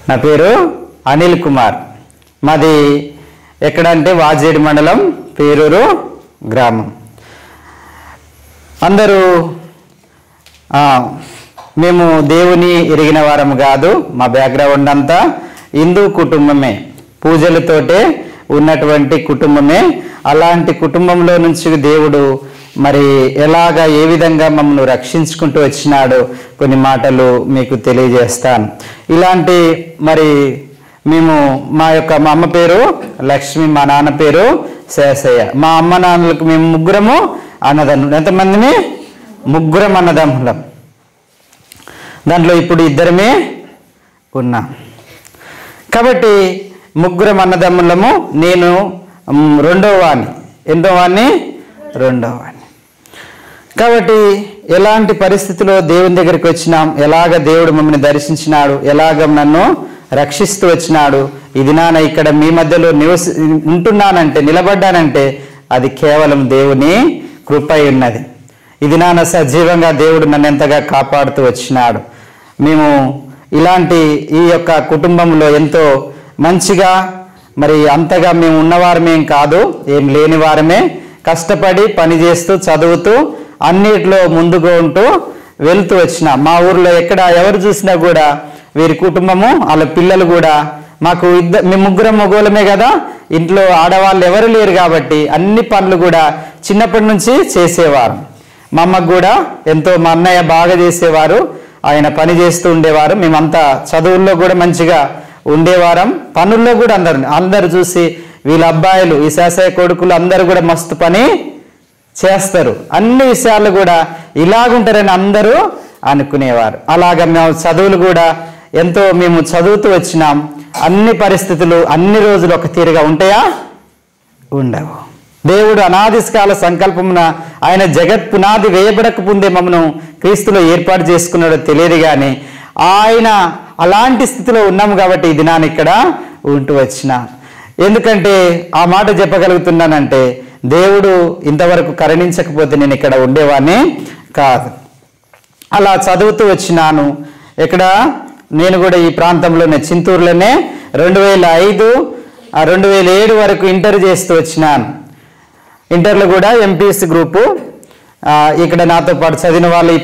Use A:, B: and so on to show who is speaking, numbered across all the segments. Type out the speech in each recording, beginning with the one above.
A: నా పేరు అనిల్ కుమార్. మాది ఎక్కడంటే వాజేడి మండలం, పేరూరు గ్రామం. అందరూ మేము దేవుని ఎరిగిన వారం కాదు. మా బ్యాక్గ్రౌండ్ అంతా హిందూ కుటుంబమే, పూజలతోటే ఉన్నటువంటి కుటుంబమే. అలాంటి కుటుంబంలో నుంచి దేవుడు మరి ఎలాగా ఏ విధంగా మమ్మల్ని రక్షించుకుంటూ వచ్చినాడో కొన్ని మాటలు మీకు తెలియజేస్తాను. ఇలాంటి మరి మేము మా అమ్మ పేరు లక్ష్మి, మా నాన్న పేరు శేషయ్య. మా అమ్మ నాన్నలకు మేము ముగ్గురము అన్నదమ్ములు. ఎంతమందిని? ముగ్గురం అన్నదమ్ములం. దాంట్లో ఇప్పుడు ఇద్దరమే ఉన్నాం. కాబట్టి ముగ్గురం అన్నదమ్ములము. నేను రెండవ వాణ్ణి. ఎంతో వాణ్ణి? రెండవ వాణ్ణి. కాబట్టి ఎలాంటి పరిస్థితిలో దేవుని దగ్గరికి వచ్చినాం, ఎలాగ దేవుడు మమ్మల్ని దర్శించినాడు, ఎలాగ నన్ను రక్షిస్తూ వచ్చినాడు, ఇది నాన్న ఇక్కడ మీ మధ్యలో ఉంటున్నానంటే, నిలబడ్డానంటే అది కేవలం దేవుని కృపై ఉన్నది. ఇది నాన్న సజీవంగా దేవుడు నన్ను ఎంతగా కాపాడుతూ వచ్చినాడు. మేము ఇలాంటి ఈ యొక్క కుటుంబంలో ఎంతో మంచిగా మరి అంతగా మేము ఉన్నవారమేం కాదు, ఏం లేని వారమే. కష్టపడి పని చేస్తూ చదువుతూ అన్నిట్లో ముందుగా ఉంటూ వెళ్తూ వచ్చిన మా ఊర్లో ఎక్కడ ఎవరు చూసినా కూడా వీరి కుటుంబము వాళ్ళ పిల్లలు కూడా మాకు మేము ముగ్గురం మగోళమే కదా, ఇంట్లో ఆడవాళ్ళు ఎవరు లేరు కాబట్టి అన్ని పనులు కూడా చిన్నప్పటి నుంచి చేసేవారు. మా అమ్మకు కూడా ఎంతో, మా అన్నయ్య బాగా చేసేవారు, ఆయన పని చేస్తూ ఉండేవారు. మేమంతా చదువుల్లో కూడా మంచిగా ఉండేవారం, పనుల్లో కూడా అందరు చూసి వీళ్ళ అబ్బాయిలు, ఈ శాసయ్య కొడుకులు అందరూ కూడా మస్తు పని చేస్తారు, అన్ని విషయాలు కూడా ఇలాగుంటారని అందరూ అనుకునేవారు. అలాగా మేము చదువులు కూడా ఎంతో మేము చదువుతూ వచ్చినాం. అన్ని పరిస్థితులు అన్ని రోజులు ఒక తీరుగా ఉంటాయా? ఉండవు. దేవుడు అనాదికాల సంకల్పమున ఆయన జగత్ పునాది వేయబడక ముందే మమ్మను క్రీస్తులో ఏర్పాటు చేసుకున్నాడో తెలియదు, కానీ ఆయన అలాంటి స్థితిలో ఉన్నాము కాబట్టి ఈ దినాన్ని ఇక్కడ ఉంటూ వచ్చిన. ఎందుకంటే ఆ మాట చెప్పగలుగుతున్నానంటే దేవుడు ఇంతవరకు కరుణించకపోతే నేను ఇక్కడ ఉండేవాడిని కాదు. అలా చదువుతూ వచ్చినాను. ఇక్కడ నేను కూడా ఈ ప్రాంతంలోనే, చింతూరులోనే 2005, 2007 వరకు ఇంటర్ చేస్తూ వచ్చినాను. ఇంటర్లో కూడా ఎంపీఎస్సీ గ్రూపు. ఇక్కడ నాతో పాటు చదివిన వాళ్ళు ఈ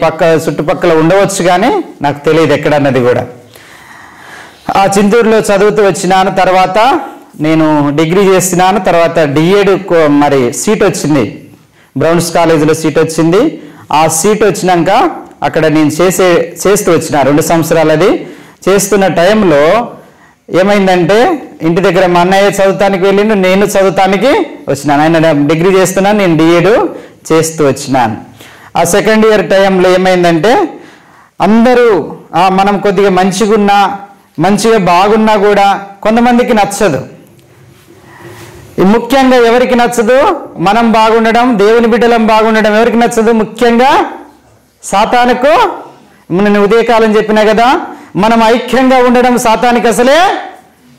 A: చుట్టుపక్కల ఉండవచ్చు, కానీ నాకు తెలియదు ఎక్కడన్నది కూడా. ఆ చింతూరులో చదువుతూ వచ్చినాను. తర్వాత నేను డిగ్రీ చేస్తున్నాను. తర్వాత డిఎడ్ మరి సీట్ వచ్చింది, బ్రౌన్స్ కాలేజీలో సీట్ వచ్చింది. ఆ సీట్ వచ్చినాక అక్కడ నేను చేస్తూ వచ్చిన 2 సంవత్సరాలు. అది చేస్తున్న టైంలో ఏమైందంటే ఇంటి దగ్గర మా అన్నయ్య చదువుతానికి వెళ్ళిండు, నేను చదువుతానికి వచ్చినాను. ఆయన డిగ్రీ చేస్తున్నాను, నేను డిఎడ్ చేస్తూ వచ్చినాను. ఆ సెకండ్ ఇయర్ టైంలో ఏమైందంటే అందరూ మనం కొద్దిగా మంచిగా బాగున్నా కూడా కొంతమందికి నచ్చదు. ముఖ్యంగా ఎవరికి నచ్చదు? మనం బాగుండడం, దేవుని బిడ్డలం బాగుండడం ఎవరికి నచ్చదు? ముఖ్యంగా సాతానుకు. నేను ఉదయకాలం చెప్పినా కదా, మనం ఐక్యంగా ఉండడం సాతానికి అసలే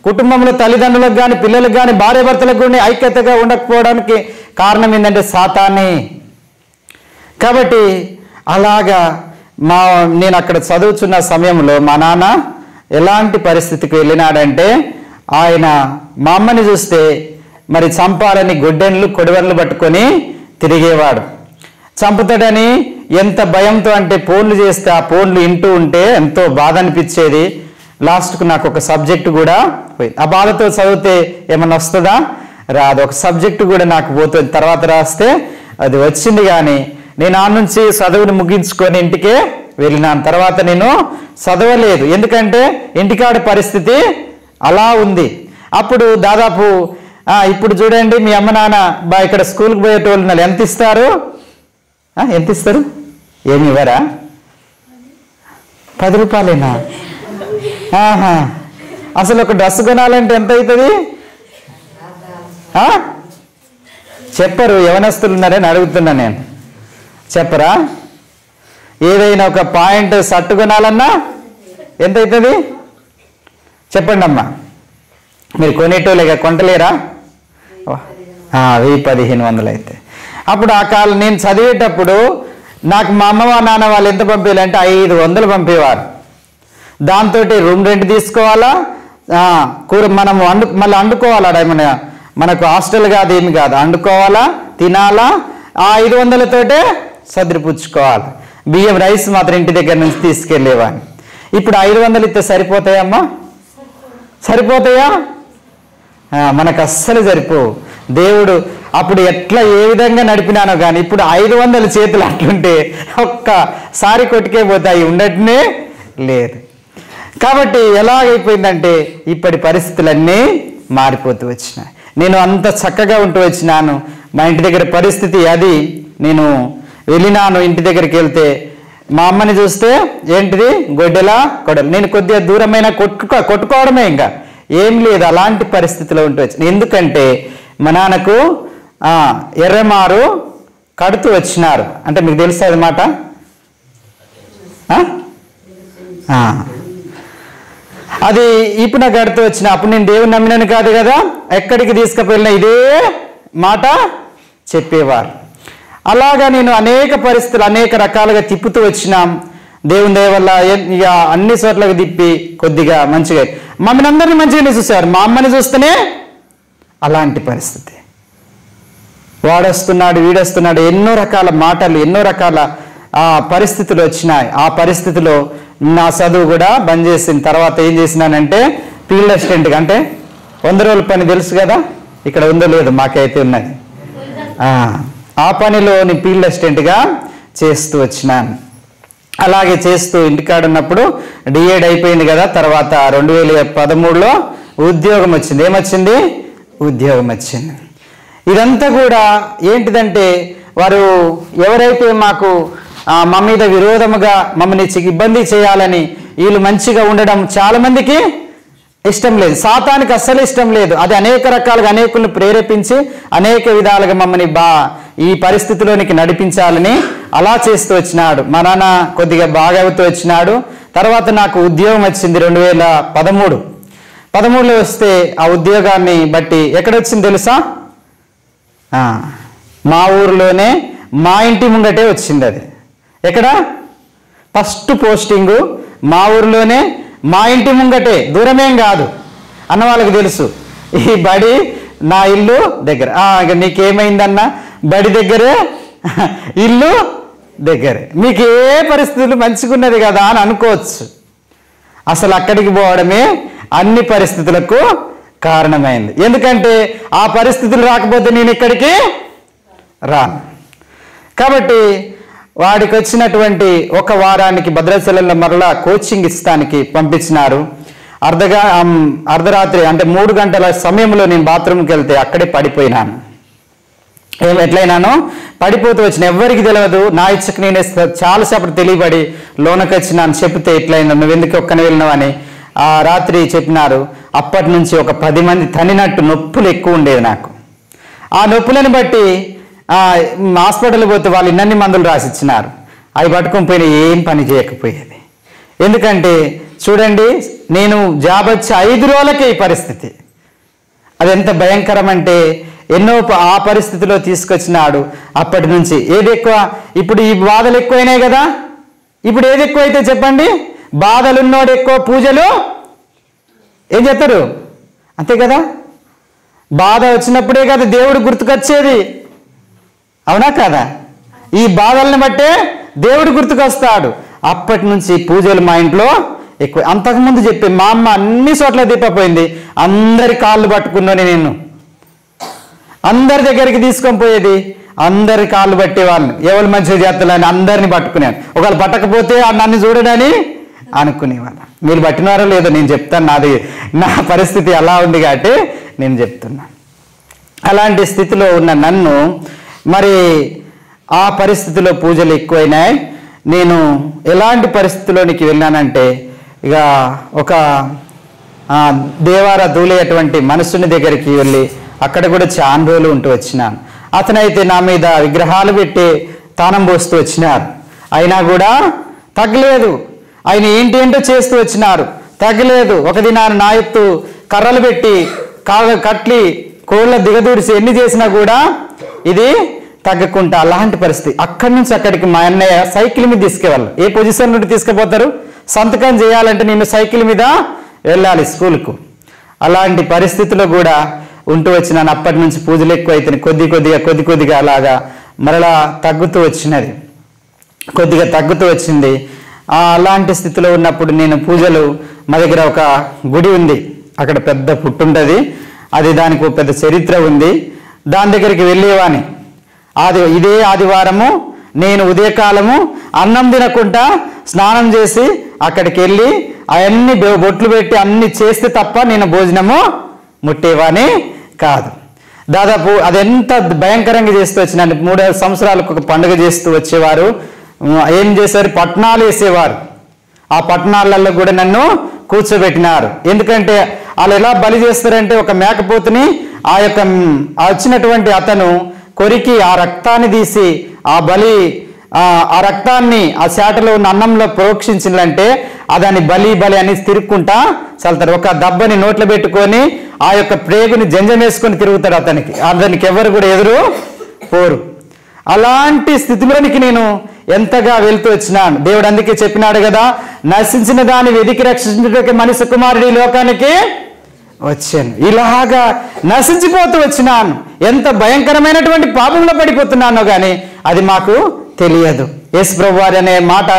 A: కుటుంబంలో తల్లిదండ్రులకు కానీ పిల్లలకు కానీ భార్యాభర్తలకు కానీ ఐక్యతగా ఉండకపోవడానికి కారణం ఏంటంటే సాతానే. కాబట్టి అలాగా నేను అక్కడ చదువుతున్న సమయంలో మా నాన్న ఎలాంటి పరిస్థితికి వెళ్ళినాడంటే, ఆయన మా అమ్మని చూస్తే మరి చంపాలని కొడవన్లు పట్టుకొని తిరిగేవాడు. చంపుతాడని ఎంత భయంతో అంటే ఫోన్లు చేస్తే ఆ ఫోన్లు వింటూ ఉంటే ఎంతో బాధ అనిపించేది. లాస్ట్కు నాకు ఒక సబ్జెక్టు కూడా పోయింది. ఆ బాధతో చదివితే ఏమన్నా వస్తుందా? రాదు. ఒక సబ్జెక్టు కూడా నాకు పోతుంది. తర్వాత రాస్తే అది వచ్చింది, కానీ నేను ఆ నుంచి చదువుని ముగించుకొని ఇంటికే వెళ్ళినాను. తర్వాత నేను చదవలేదు, ఎందుకంటే ఇంటికాడ పరిస్థితి అలా ఉంది. అప్పుడు దాదాపు ఇప్పుడు చూడండి, మీ అమ్మ నాన్న ఇక్కడ స్కూల్కి పోయేటోళ్ళు ఎంత ఇస్తారు? ఏమి ఇవ్వరా? 10 రూపాయలేనా? అసలు ఒక డ్రెస్ కొనాలంటే ఎంత అవుతుంది? చెప్పరు. యవనస్తులు ఉన్నారని అడుగుతున్నా నేను. చెప్పరా? ఏదైనా ఒక పాయింట్ షర్ట్ కొనాలన్నా ఎంత అవుతుంది? చెప్పండి అమ్మా. మీరు కొనేటోలేగా, కొంటలేరా? 1000-1500 అయితే. అప్పుడు ఆ కాలం నేను చదివేటప్పుడు నాకు మా అమ్మ నాన్న వాళ్ళు ఎంత పంపేయాలంటే 500 పంపేవారు. దాంతో రూమ్ రెంట్ తీసుకోవాలా, కూర మనము మళ్ళీ వండుకోవాలా, ఏమన్నా మనకు హాస్టల్ కాదు ఏమి కాదు, వండుకోవాలా, తినాలా, ఆ 500తోటే సర్దిపుచ్చుకోవాలి. బియ్యం రైస్ మాత్రం ఇంటి దగ్గర నుంచి తీసుకెళ్ళేవాడిని. ఇప్పుడు 500 ఇస్తే సరిపోతాయమ్మా? సరిపోతాయా? మనకు అస్సలు సరిపోవు. దేవుడు అప్పుడు ఎట్లా ఏ విధంగా నడిపినానో కానీ ఇప్పుడు 500 చేతులు అట్లుంటే ఒక్కసారి కొట్టుకే పోతాయి, ఉండటనే లేదు. కాబట్టి ఎలాగైపోయిందంటే ఇప్పటి పరిస్థితులన్నీ మారిపోతూ వచ్చినాయి. నేను అంత చక్కగా ఉంటూ వచ్చినాను. మా ఇంటి దగ్గర పరిస్థితి అది. నేను వెళ్ళినాను, ఇంటి దగ్గరికి వెళ్తే మా అమ్మని చూస్తే ఏంటిది గొడ్డెలా కొడలు. నేను కొద్దిగా దూరమైన కొట్టుకోవడమే, ఇంకా ఏం లేదు. అలాంటి పరిస్థితిలో ఉంటూ వచ్చిన. ఎందుకంటే మా నాన్నకు ఎర్రమారు కడుతూ వచ్చినారు. అంటే మీకు తెలుసా అది మాట? అది ఇప్పుడు నాకు కడుతూ వచ్చిన. అప్పుడు నేను దేవుని నమ్మినాను కాదు కదా, ఎక్కడికి తీసుకుపోయినా ఇదే మాట చెప్పేవారు. అలాగా నేను అనేక పరిస్థితులు అనేక రకాలుగా తిప్పుతూ వచ్చినాం. దేవుని దయ వల్ల ఇక అన్ని చోట్లకు తిప్పి కొద్దిగా మంచిగా మమ్మల్ని అందరినీ మంచిగానే చూసేవారు. మా అమ్మని చూస్తేనే అలాంటి పరిస్థితి. వాడొస్తున్నాడు, వీడొస్తున్నాడు, ఎన్నో రకాల మాటలు, ఎన్నో రకాల పరిస్థితులు వచ్చినాయి. ఆ పరిస్థితిలో నా చదువు కూడా బంద్ చేసిన తర్వాత ఏం చేసినానంటే ఫీల్డ్ అసిస్టెంట్గా, అంటే 100 రోజుల పని తెలుసు కదా, ఇక్కడ ఉందో లేదు మాకైతే ఉన్నది. ఆ పనిలో నేను ఫీల్డ్ అసిస్టెంట్గా చేస్తూ వచ్చినాను. అలాగే చేస్తూ ఇంటికాడ ఉన్నప్పుడు డిఎడ్ అయిపోయింది కదా, తర్వాత 2013లో ఉద్యోగం వచ్చింది. ఏమొచ్చింది? ఉద్యోగం వచ్చింది. ఇదంతా కూడా ఏంటిదంటే వారు ఎవరైతే మాకు మా మీద విరోధముగా మమ్మల్ని ఇబ్బంది చేయాలని వీళ్ళు మంచిగా ఉండడం చాలా మందికి ఇష్టం లేదు. సాతానికి అస్సలు ఇష్టం లేదు. అది అనేక రకాలుగా అనేకులను ప్రేరేపించి అనేక విధాలుగా మమ్మల్ని ఈ పరిస్థితిలోనికి నడిపించాలని అలా చేస్తూ వచ్చినాడు. మా నాన్న కొద్దిగా బాగా అవుతూ వచ్చినాడు. తర్వాత నాకు ఉద్యోగం వచ్చింది 2013లో వస్తే ఆ ఉద్యోగాన్ని బట్టి ఎక్కడొచ్చింది తెలుసా? మా ఊరిలోనే మా ఇంటి ముంగటే వచ్చింది. అది ఎక్కడ? ఫస్ట్ పోస్టింగు మా ఊరిలోనే మా ఇంటి ముంగటే, దూరమేం కాదు అన్న వాళ్ళకి తెలుసు. ఈ బడి నా ఇల్లు దగ్గర. ఇక నీకేమైందన్నా బడి దగ్గరే, ఇల్లు దగ్గరే, మీకు ఏ పరిస్థితులు మంచిగున్నది కదా అని అనుకోవచ్చు. అసలు అక్కడికి పోవడమే అన్ని పరిస్థితులకు కారణమైంది. ఎందుకంటే ఆ పరిస్థితులు రాకపోతే నేను ఇక్కడికి రాను. కాబట్టి వాడికి వచ్చినటువంటి ఒక వారానికి భద్రాచలంలో మరలా కోచింగ్ ఇస్తానికి పంపించినారు. అర్ధరాత్రి అంటే 3 గంటల సమయంలో నేను బాత్రూమ్కి వెళ్తే అక్కడే పడిపోయినాను. ఎట్లయినానో పడిపోతూ వచ్చిన, ఎవ్వరికి తెలియదు. నా ఇచ్చకు నేనే చాలాసేపటి తెలియబడి లోనకి వచ్చినాను. చెప్తే ఎట్లయినా నువ్వు ఎందుకు ఒక్కనే వెళ్ళినావు అని ఆ రాత్రి చెప్పినారు. అప్పటి నుంచి ఒక 10 మంది తనినట్టు నొప్పులు ఎక్కువ ఉండేది నాకు. ఆ నొప్పులను బట్టి హాస్పిటల్ పోతే వాళ్ళు ఇన్నన్ని మందులు రాసిచ్చినారు. అవి పట్టుకొని పోయిన ఏం పని చేయకపోయేది. ఎందుకంటే చూడండి, నేను జాబ్ వచ్చి 5 రోజులకే ఈ పరిస్థితి. అది ఎంత భయంకరం అంటే ఎన్నో ఆ పరిస్థితిలో తీసుకొచ్చినాడు. అప్పటి నుంచి ఏది ఎక్కువ? ఇప్పుడు ఈ బాధలు ఎక్కువైనాయి కదా. ఇప్పుడు ఏది ఎక్కువైతే చెప్పండి? బాధలున్నోడు ఎక్కువ పూజలు ఏం చెప్తారు, అంతే కదా. బాధ వచ్చినప్పుడే కదా దేవుడు గుర్తుకొచ్చేది, అవునా కదా? ఈ బాధల్ని బట్టే దేవుడు గుర్తుకొస్తాడు. అప్పటి నుంచి పూజలు మా ఇంట్లో ఎక్కువ. అంతకుముందు చెప్పి మా అమ్మ అన్ని చోట్ల దీపపోయింది. అందరి కాళ్ళు పట్టుకున్నాను నేను, అందరి దగ్గరికి తీసుకొని పోయేది, అందరి కాళ్ళు పట్టేవాళ్ళని, ఎవరు మంచిగా చేస్తారని అందరినీ పట్టుకున్నాను. ఒకవేళ పట్టకపోతే నన్ను చూడడని అనుకునేవాళ్ళం. మీరు పట్టినారో లేదో నేను చెప్తాను. నా పరిస్థితి అలా ఉంది కాబట్టి నేను చెప్తున్నాను. అలాంటి స్థితిలో ఉన్న నన్ను మరి ఆ పరిస్థితిలో పూజలు ఎక్కువైనాయి. నేను ఎలాంటి పరిస్థితిలోనికి వెళ్ళానంటే ఇక ఒక దేవార దూలేటువంటి మనుషుని దగ్గరికి వెళ్ళి అక్కడ కూడా చాలా రోజులు ఉంటూ వచ్చినాను. అతనైతే నా మీద విగ్రహాలు పెట్టి తానం పోస్తూ వచ్చినారు. అయినా కూడా తగ్గలేదు. ఆయన ఏంటేంటో చేస్తూ వచ్చినారు, తగ్గలేదు. ఒక దినాన్ని నా ఎత్తు కర్రలు పెట్టి కట్లి కోళ్ళ దిగదూడిసి ఎన్ని చేసినా కూడా ఇది తగ్గకుండా అలాంటి పరిస్థితి. అక్కడి నుంచి అక్కడికి మా అన్నయ్య సైకిల్ మీద తీసుకెళ్ళాలి. ఏ పొజిషన్ నుండి తీసుకుపోతారు? సంతకం చేయాలంటే నేను సైకిల్ మీద వెళ్ళాలి స్కూల్కు. అలాంటి పరిస్థితుల్లో కూడా ఉంటూ వచ్చినాను. అప్పటి నుంచి పూజలు ఎక్కువ అవుతాయి. కొద్ది కొద్దిగా అలాగా మరలా తగ్గుతూ వచ్చినది, కొద్దిగా తగ్గుతూ వచ్చింది. అలాంటి స్థితిలో ఉన్నప్పుడు నేను పూజలు, మా దగ్గర ఒక గుడి ఉంది, అక్కడ పెద్ద పుట్టు ఉంటుంది, అది దానికి ఒక పెద్ద చరిత్ర ఉంది. దాని దగ్గరికి వెళ్ళేవాని. ఇదే ఆదివారము నేను ఉదయకాలము అన్నం తినకుండా స్నానం చేసి అక్కడికి వెళ్ళి అవన్నీ బొట్లు పెట్టి అన్ని చేస్తే తప్ప నేను భోజనము ముట్టేవాని కాదు. దాదాపు అది ఎంత భయంకరంగా చేస్తూ వచ్చినాను. 3 సంవత్సరాలకు ఒక పండుగ చేస్తూ వచ్చేవారు. ఏం చేశారు, పట్నాలు వేసేవారు. ఆ పట్నాలలో కూడా నన్ను కూర్చోబెట్టినారు. ఎందుకంటే వాళ్ళు ఎలా బలి చేస్తారంటే, ఒక మేకపోతుని వచ్చినటువంటి అతను కొరికి ఆ రక్తాన్ని తీసి ఆ రక్తాన్ని ఆ శాటలో ఉన్న అన్నంలో ప్రోక్షించిందంటే అదాన్ని బలి అని తిరుక్కుంటా చల్తారు. ఒక దబ్బని నోట్లో పెట్టుకొని ఆ యొక్క ప్రేగుని జంజం వేసుకొని తిరుగుతాడు. అతనికి ఎవరు కూడా ఎదురు పోరు. అలాంటి స్థితిలోనికి నేను ఎంతగా వెళ్తూ వచ్చినాను. దేవుడు అందుకే చెప్పినాడు కదా, నశించిన దాన్ని వెదికి రక్షించడానికి మనిషి కుమారుడి లోకానికి వచ్చాను. ఇలాగా నశించిపోతూ వచ్చినాను. ఎంత భయంకరమైనటువంటి పాపంలో పడిపోతున్నానో కానీ అది మాకు తెలియదు. యేసు ప్రభువారు అనే మాట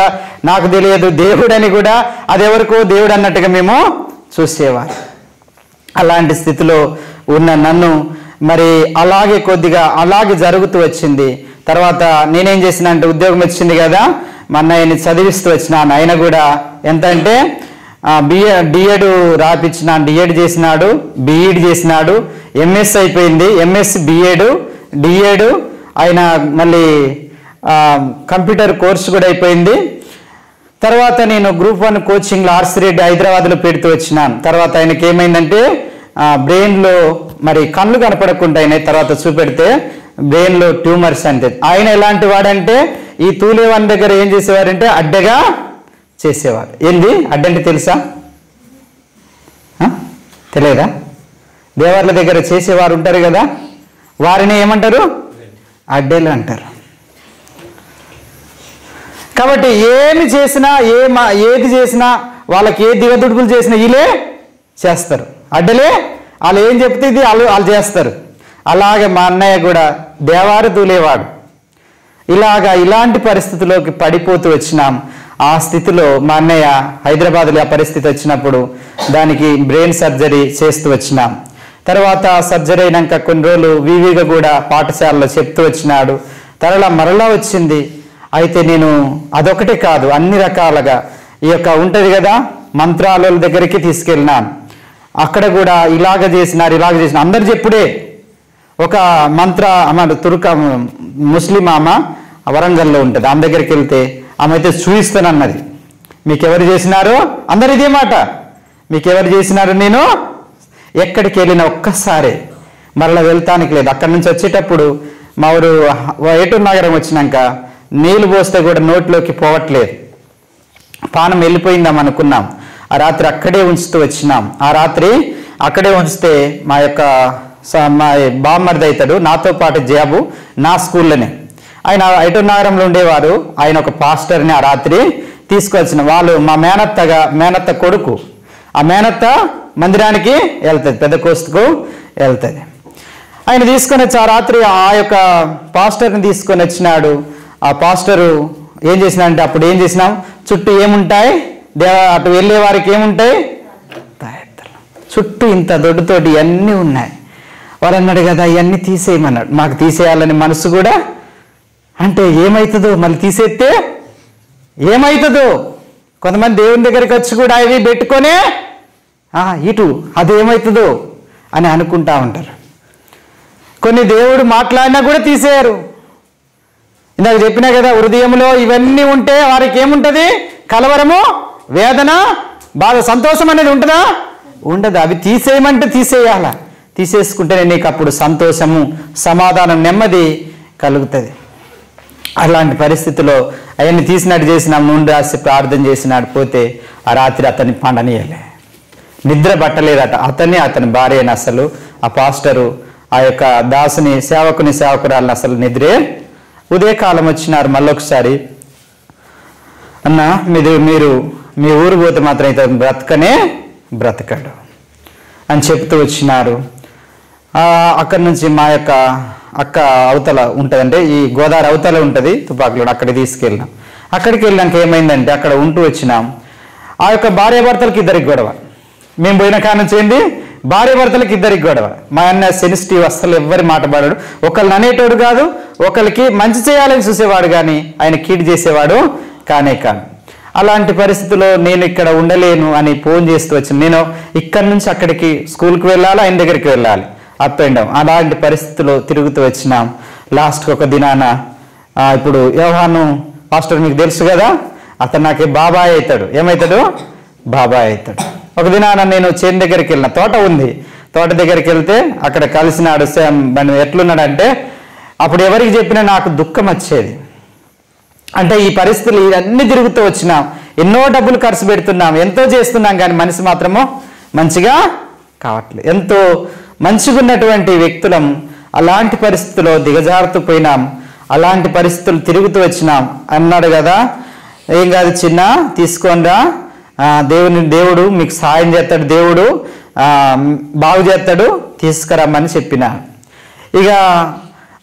A: నాకు తెలియదు, దేవుడని కూడా అదెవరికో దేవుడు అన్నట్టుగా మేము చూసేవారు. అలాంటి స్థితిలో ఉన్న నన్ను మరి అలాగే జరుగుతూ వచ్చింది. తర్వాత నేనేం చేసిన అంటే, ఉద్యోగం వచ్చింది కదా, మా అన్నయ్యని చదివిస్తూ వచ్చినాను. ఆయన కూడా ఎంత అంటే డిఎడ్ రాపించినాను, డిఎడ్ చేసినాడు, బీఈడ్ చేసినాడు, ఎంఎస్ అయిపోయింది, ఎంఎస్ డిఎడ్ ఆయన మళ్ళీ కంప్యూటర్ కోర్సు కూడా అయిపోయింది. తర్వాత నేను గ్రూప్ 1 కోచింగ్లో ఆర్సి రెడ్డి హైదరాబాద్లో పెడుతూ వచ్చినాను. తర్వాత ఆయనకి ఏమైందంటే బ్రెయిన్లో మరి కళ్ళు కనపడకుండా అయినాయి. తర్వాత చూపెడితే బ్రెయిన్లో ట్యూమర్స్ అంటే. ఆయన ఎలాంటి వాడంటే, ఈ తూలేవాని దగ్గర ఏం చేసేవారంటే అడ్డగా చేసేవారు. ఏంది అడ్డంటే తెలుసా? తెలియదా? దేవర్ల దగ్గర చేసేవారు ఉంటారు కదా, వారిని ఏమంటారు? అడ్డేలు అంటారు. కాబట్టి ఏది చేసినా వాళ్ళకి ఏ దిగదుడుపులు చేసినా వీళ్ళే చేస్తారు. అడ్డలే వాళ్ళు ఏం చెప్తే ఇది వాళ్ళు చేస్తారు. అలాగే మా అన్నయ్య కూడా దేవారు తూలేవాడు. ఇలాంటి పరిస్థితిలోకి పడిపోతూ వచ్చినాం. ఆ స్థితిలో మా అన్నయ్య హైదరాబాద్లో ఆ పరిస్థితి వచ్చినప్పుడు దానికి బ్రెయిన్ సర్జరీ చేస్తూ వచ్చినాం. తర్వాత సర్జరీ అయినాక కొన్ని రోజులు వివిగా కూడా పాఠశాలలో చెప్తూ వచ్చినాడు. మరలా వచ్చింది. అయితే నేను అదొకటే కాదు, అన్ని రకాలుగా ఈ యొక్క ఉంటుంది కదా, మంత్రాల దగ్గరికి తీసుకెళ్ళినాను. అక్కడ కూడా ఇలాగ చేసినారు. అందరు చెప్పుడే. ఒక ముస్లిం ఆమె వరంగల్లో ఉంటుంది, ఆమె దగ్గరికి వెళ్తే ఆమె అయితే చూపిస్తానన్నది. మీకెవరు చేసినారో? అందరు ఇదే మాట, మీకెవరు చేసినారు? నేను ఎక్కడికి వెళ్ళినా ఒక్కసారి మరలా వెళ్తానికి లేదు. అక్కడి నుంచి వచ్చేటప్పుడు మా ఊరు ఏటూరు నగరం వచ్చినాక నీళ్ళు పోస్తే కూడా నోట్లోకి పోవట్లేదు. పానం వెళ్ళిపోయిందాం అనుకున్నాం. ఆ రాత్రి అక్కడే ఉంచుతూ వచ్చినాం. ఆ రాత్రి అక్కడే ఉంచితే మా బామ్మర్ది అవుతాడు, నాతో పాటు జాబు నా స్కూల్లోనే. ఆయన ఏటూరు నగరంలో ఉండేవారు. ఆయన ఒక పాస్టర్ని ఆ రాత్రి తీసుకొచ్చిన వాళ్ళు. మా మేనత్త కొడుకు. ఆ మేనత్త మందిరానికి వెళ్తుంది, పెద్ద కోస్తుకు వెళ్తుంది. ఆయన తీసుకొని వచ్చి ఆ రాత్రి ఆ యొక్క పాస్టర్ని తీసుకొని వచ్చినాడు. ఆ పాస్టరు ఏం చేసినాడంటే, అప్పుడు ఏం చేసినాం, చుట్టూ ఏముంటాయి, అటు వెళ్ళే వారికి ఏముంటాయి, చుట్టూ ఇంత దొడ్డుతోటి ఇవన్నీ ఉన్నాయి. వాడు అన్నాడు కదా, ఇవన్నీ తీసేయమన్నాడు. మాకు తీసేయాలని మనసు కూడా, అంటే ఏమవుతుందో, మళ్ళీ తీసేస్తే ఏమవుతుందో. కొంతమంది దేవుని దగ్గరికి వచ్చి కూడా అవి పెట్టుకొనే ఇటు అదేమవుతుందో అని అనుకుంటా ఉంటారు. కొన్ని దేవుడు మాట్లాడినా కూడా తీసేయరు. ఇందాక చెప్పినా కదా, హృదయంలో ఇవన్నీ ఉంటే వారికి ఏముంటుంది? కలవరము, వేదన, బాధ, సంతోషం అనేది ఉంటుందా? ఉండదు. అవి తీసేయమంటే తీసేయాల. తీసేసుకుంటేనే నీకు అప్పుడు సంతోషము, సమాధానం, నెమ్మది కలుగుతుంది. అలాంటి పరిస్థితిలో అవన్నీ తీసినట్టు చేసినాం. నూనె రాసి ప్రార్థన చేసినాడు. పోతే ఆ రాత్రి అతన్ని పండనీయలే, నిద్ర పట్టలేదట. అతని భార్యని అసలు ఆ పాస్టరు ఆ యొక్క దాసుని సేవకురాలను అసలు నిద్రే. ఉదయకాలం వచ్చినారు మళ్ళొకసారి, అన్న మీ ఊరు పోతే మాత్రం ఇతను బ్రతకనే బ్రతకడు అని చెప్తూ వచ్చినారు. అక్కడి నుంచి మా యొక్క అక్క అవతల ఉంటుందంటే ఈ గోదావరి అవతల ఉంటుంది తుపాకులో, అక్కడికి తీసుకెళ్ళినాం. అక్కడికి వెళ్ళాక ఏమైందంటే అక్కడ ఉంటూ వచ్చినాం. ఆ యొక్క భార్యాభర్తలకి ఇద్దరికి గొడవ. మేము పోయిన కాడ నుంచి ఏంటి, భార్యాభర్తలకి ఇద్దరికి గొడవ. మా అన్న సెన్సిటివ్, అస్సలు ఎవ్వరి మాట పడాడు. ఒకళ్ళని అనేటోడు కాదు, ఒకరికి మంచి చేయాలని చూసేవాడు కానీ ఆయన కీడు చేసేవాడు కానే కాదు. అలాంటి పరిస్థితుల్లో నేను ఇక్కడ ఉండలేను అని ఫోన్ చేస్తూ వచ్చాను. నేను ఇక్కడి నుంచి అక్కడికి స్కూల్కి వెళ్ళాలి, ఆయన దగ్గరికి వెళ్ళాలి, అప్ అండ్ డౌన్. అలాంటి పరిస్థితుల్లో తిరుగుతూ వచ్చినాం. లాస్ట్కి ఒక దినాన ఇప్పుడు యోహాను పాస్టర్ మీకు తెలుసు కదా, అతను నాకు బాబాయ్ అవుతాడు. ఏమవుతాడు? బాబాయ్ అవుతాడు. ఒక దినాన నేను చేను దగ్గరికి వెళ్ళిన, తోట ఉంది, తోట దగ్గరికి వెళ్తే అక్కడ కలిసినాడు. ఎట్లున్నాడంటే అప్పుడు ఎవరికి చెప్పినా నాకు దుఃఖం వచ్చేది. అంటే ఈ పరిస్థితులు ఇవన్నీ తిరుగుతూ వచ్చినాం, ఎన్నో డబ్బులు ఖర్చు పెడుతున్నాం, ఎంతో చేస్తున్నాం, కానీ మనిషి మాత్రము మంచిగా కావట్లేదు. ఎంతో మంచిగా ఉన్నటువంటి వ్యక్తులం అలాంటి పరిస్థితుల్లో దిగజారుతూ పోయినాం. అలాంటి పరిస్థితులు తిరుగుతూ వచ్చినాం. అన్నాడు కదా, ఏం కాదు చిన్న, తీసుకోండా, దేవుడు మీకు సహాయం చేస్తాడు, దేవుడు బాగు చేస్తాడు, తీసుకురమ్మని చెప్పిన. ఇక